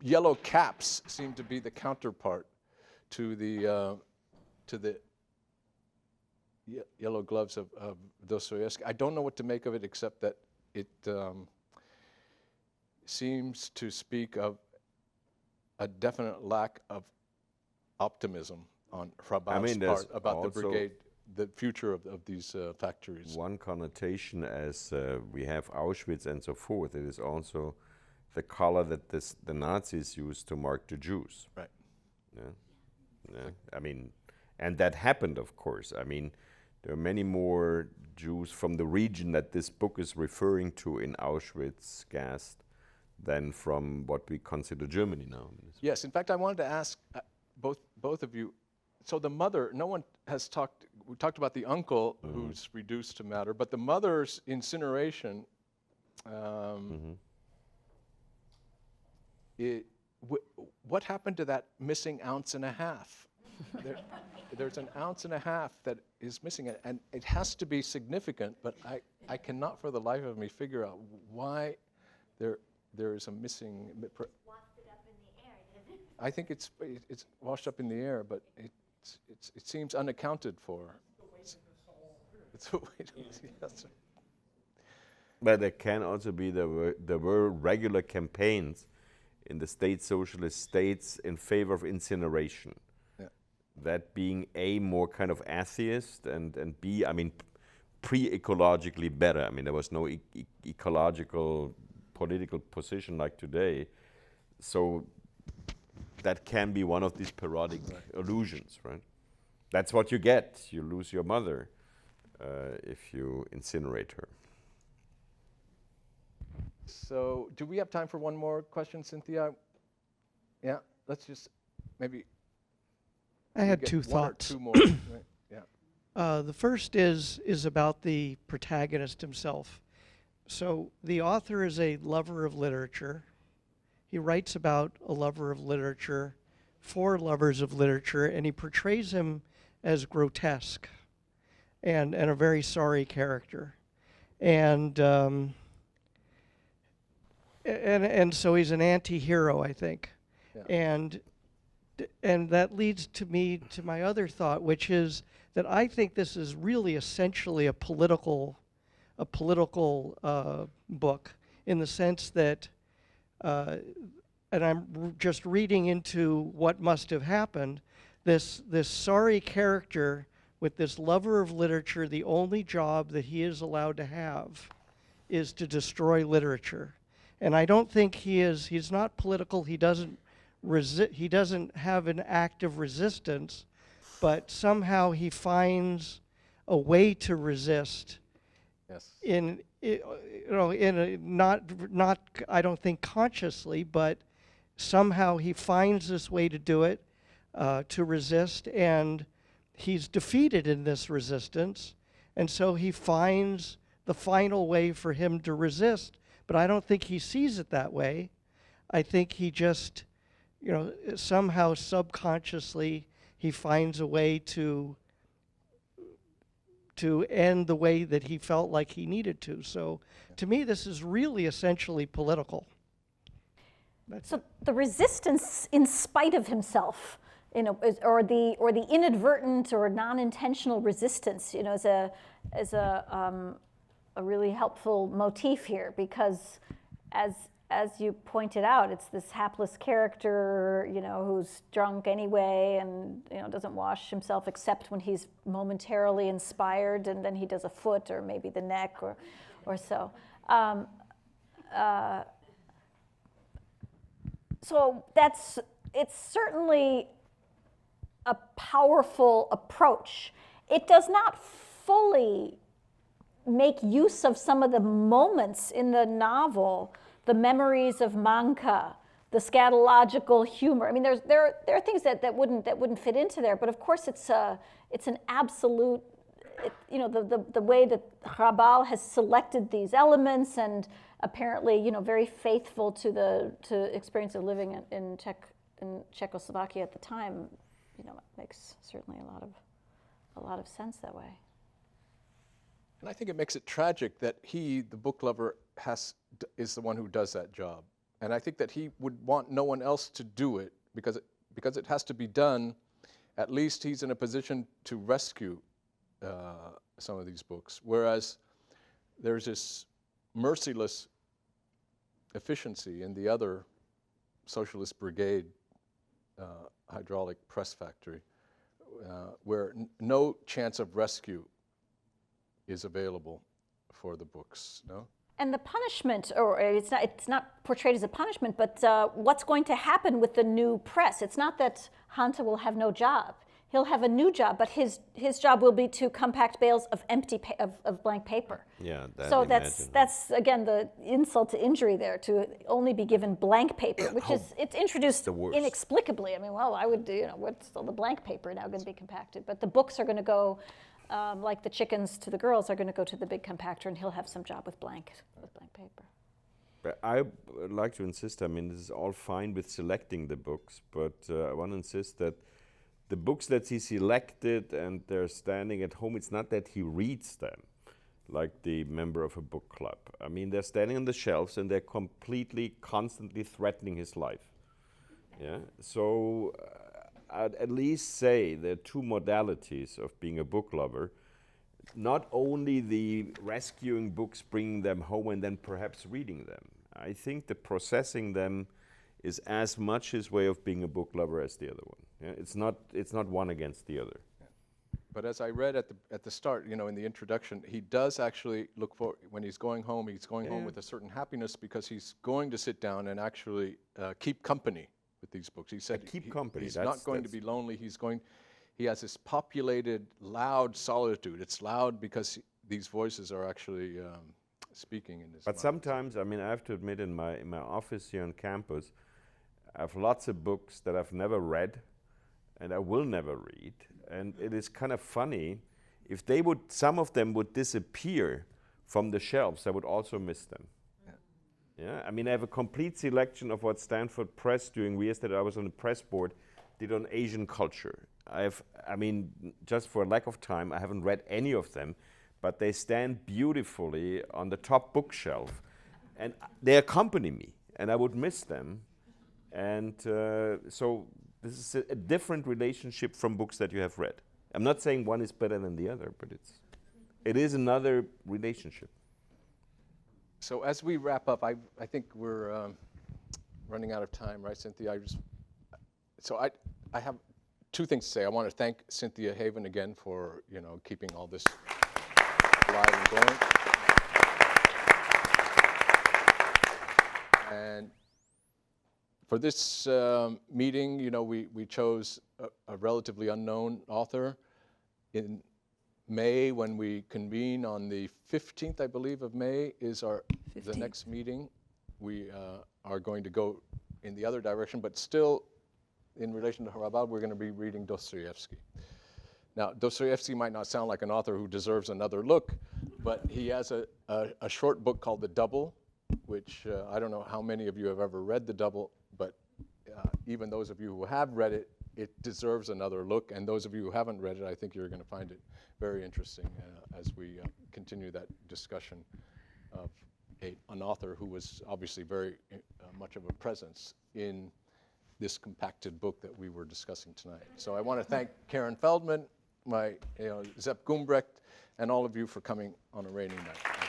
yellow caps seem to be the counterpart to the yellow gloves of Dostoevsky. I don't know what to make of it except that it seems to speak of a definite lack of optimism on Hrabal's part about the brigade, the future of these factories.
One connotation, as we have Auschwitz and so forth, it is also the color that the Nazis used to mark the Jews.
Right.
Yeah. Yeah. I mean, and that happened, of course. I mean, there are many more Jews from the region that this book is referring to in Auschwitz gas than from what we consider Germany now.
Yes, in fact, I wanted to ask both of you, so the mother, no one has talked, we talked about the uncle who's reduced to matter, but the mother's incineration, what happened to that missing ounce and a half? There's an ounce and a half that is missing, and it has to be significant, but I cannot for the life of me figure out why there is a missing.
Washed it up in the air, didn't it?
I think it's washed up in the air, but it seems unaccounted for. It's the weight of the soul. Yes.
But there can also be, there were regular campaigns in the state socialist states in favor of incineration.
Yeah.
That being A, more kind of atheist, and B, I mean, pre-ecologically better. I mean, there was no ecological political position like today. So that can be one of these parodic illusions, right? That's what you get. You lose your mother if you incinerate her.
So do we have time for one more question, Cynthia? Yeah, let's just maybe.
I had
get
two
one
thoughts.
Or two more. Right. Yeah.
The first is about the protagonist himself. So the author is a lover of literature. He writes about a lover of literature for lovers of literature, and he portrays him as grotesque and a very sorry character. And so he's an anti-hero, I think. Yeah. And that leads to me to my other thought, which is that I think this is really essentially a political book, in the sense that, and I'm just reading into what must have happened, this sorry character with this lover of literature, the only job that he is allowed to have is to destroy literature. And I don't think he's not political, he doesn't have an active resistance, but somehow he finds a way to resist
Yes.
in a not I don't think consciously, but somehow he finds this way to do it, to resist, and he's defeated in this resistance, and so he finds the final way for him to resist. But I don't think he sees it that way. I think he just, somehow subconsciously he finds a way to end the way that he felt like he needed to. So to me, this is really essentially political.
So the resistance in spite of himself, or the inadvertent or non-intentional resistance, is a really helpful motif here, because as you pointed out, it's this hapless character, who's drunk anyway, and doesn't wash himself except when he's momentarily inspired, and then he does a foot or maybe the neck or so. So it's certainly a powerful approach. It does not fully make use of some of the moments in the novel, the memories of Manka, the scatological humor. I mean, there are things that wouldn't fit into there, but of course it's an absolute. The way that Hrabal has selected these elements, and apparently very faithful to the experience of living in Czechoslovakia at the time, it makes certainly a lot of sense that way.
And I think it makes it tragic that he, the book lover, is the one who does that job. And I think that he would want no one else to do it, because it has to be done. At least he's in a position to rescue some of these books, whereas there's this merciless efficiency in the other socialist brigade hydraulic press factory, where no chance of rescue is available for the books. No?
And the punishment, or it's not portrayed as a punishment, but what's going to happen with the new press? It's not that Hanta will have no job. He'll have a new job, but his job will be to compact bales of of blank paper.
Yeah,
so that's again the insult to injury there, to only be given blank paper, which it's introduced inexplicably. I mean, well, I would do, what's all the blank paper now going to be compacted? But the books are going to go, like the chickens to the girls, are going to go to the big compactor, and he'll have some job with blank paper.
But I would like to insist, I mean, this is all fine with selecting the books, but I want to insist that the books that he selected and they're standing at home, it's not that he reads them like the member of a book club. I mean, they're standing on the shelves and they're constantly threatening his life. Yeah. So I'd at least say there are two modalities of being a book lover. Not only the rescuing books, bringing them home and then perhaps reading them. I think the processing them is as much his way of being a book lover as the other one. Yeah? It's not one against the other.
Yeah. But as I read at the start, in the introduction, he does actually look for, when he's going home home with a certain happiness, because he's going to sit down and actually keep company with these books. He said he's not going to be lonely. He has this populated, loud solitude. It's loud because these voices are actually speaking in his mind.
Sometimes, I mean, I have to admit, in my office here on campus, I have lots of books that I've never read and I will never read. And it is kind of funny, if some of them would disappear from the shelves, I would also miss them. Yeah, I mean, I have a complete selection of what Stanford Press, during years that I was on the press board, did on Asian culture. Just for lack of time, I haven't read any of them, but they stand beautifully on the top bookshelf, and they accompany me, and I would miss them. And so this is a different relationship from books that you have read. I'm not saying one is better than the other, but it is another relationship.
So as we wrap up, I think we're running out of time, right, Cynthia? I have two things to say. I want to thank Cynthia Haven again for keeping all this alive and going. And for this meeting, we chose a relatively unknown author. In May, when we convene on the 15th, I believe, of May, is the next meeting. We are going to go in the other direction, but still, in relation to Hrabal, we're going to be reading Dostoevsky. Now, Dostoevsky might not sound like an author who deserves another look, but he has a short book called The Double, which I don't know how many of you have ever read The Double, but even those of you who have read it, it deserves another look. And those of you who haven't read it, I think you're going to find it very interesting as we continue that discussion of an author who was obviously very much of a presence in this compacted book that we were discussing tonight. So I want to thank Karen Feldman, Sepp Gumbrecht, and all of you for coming on a rainy night.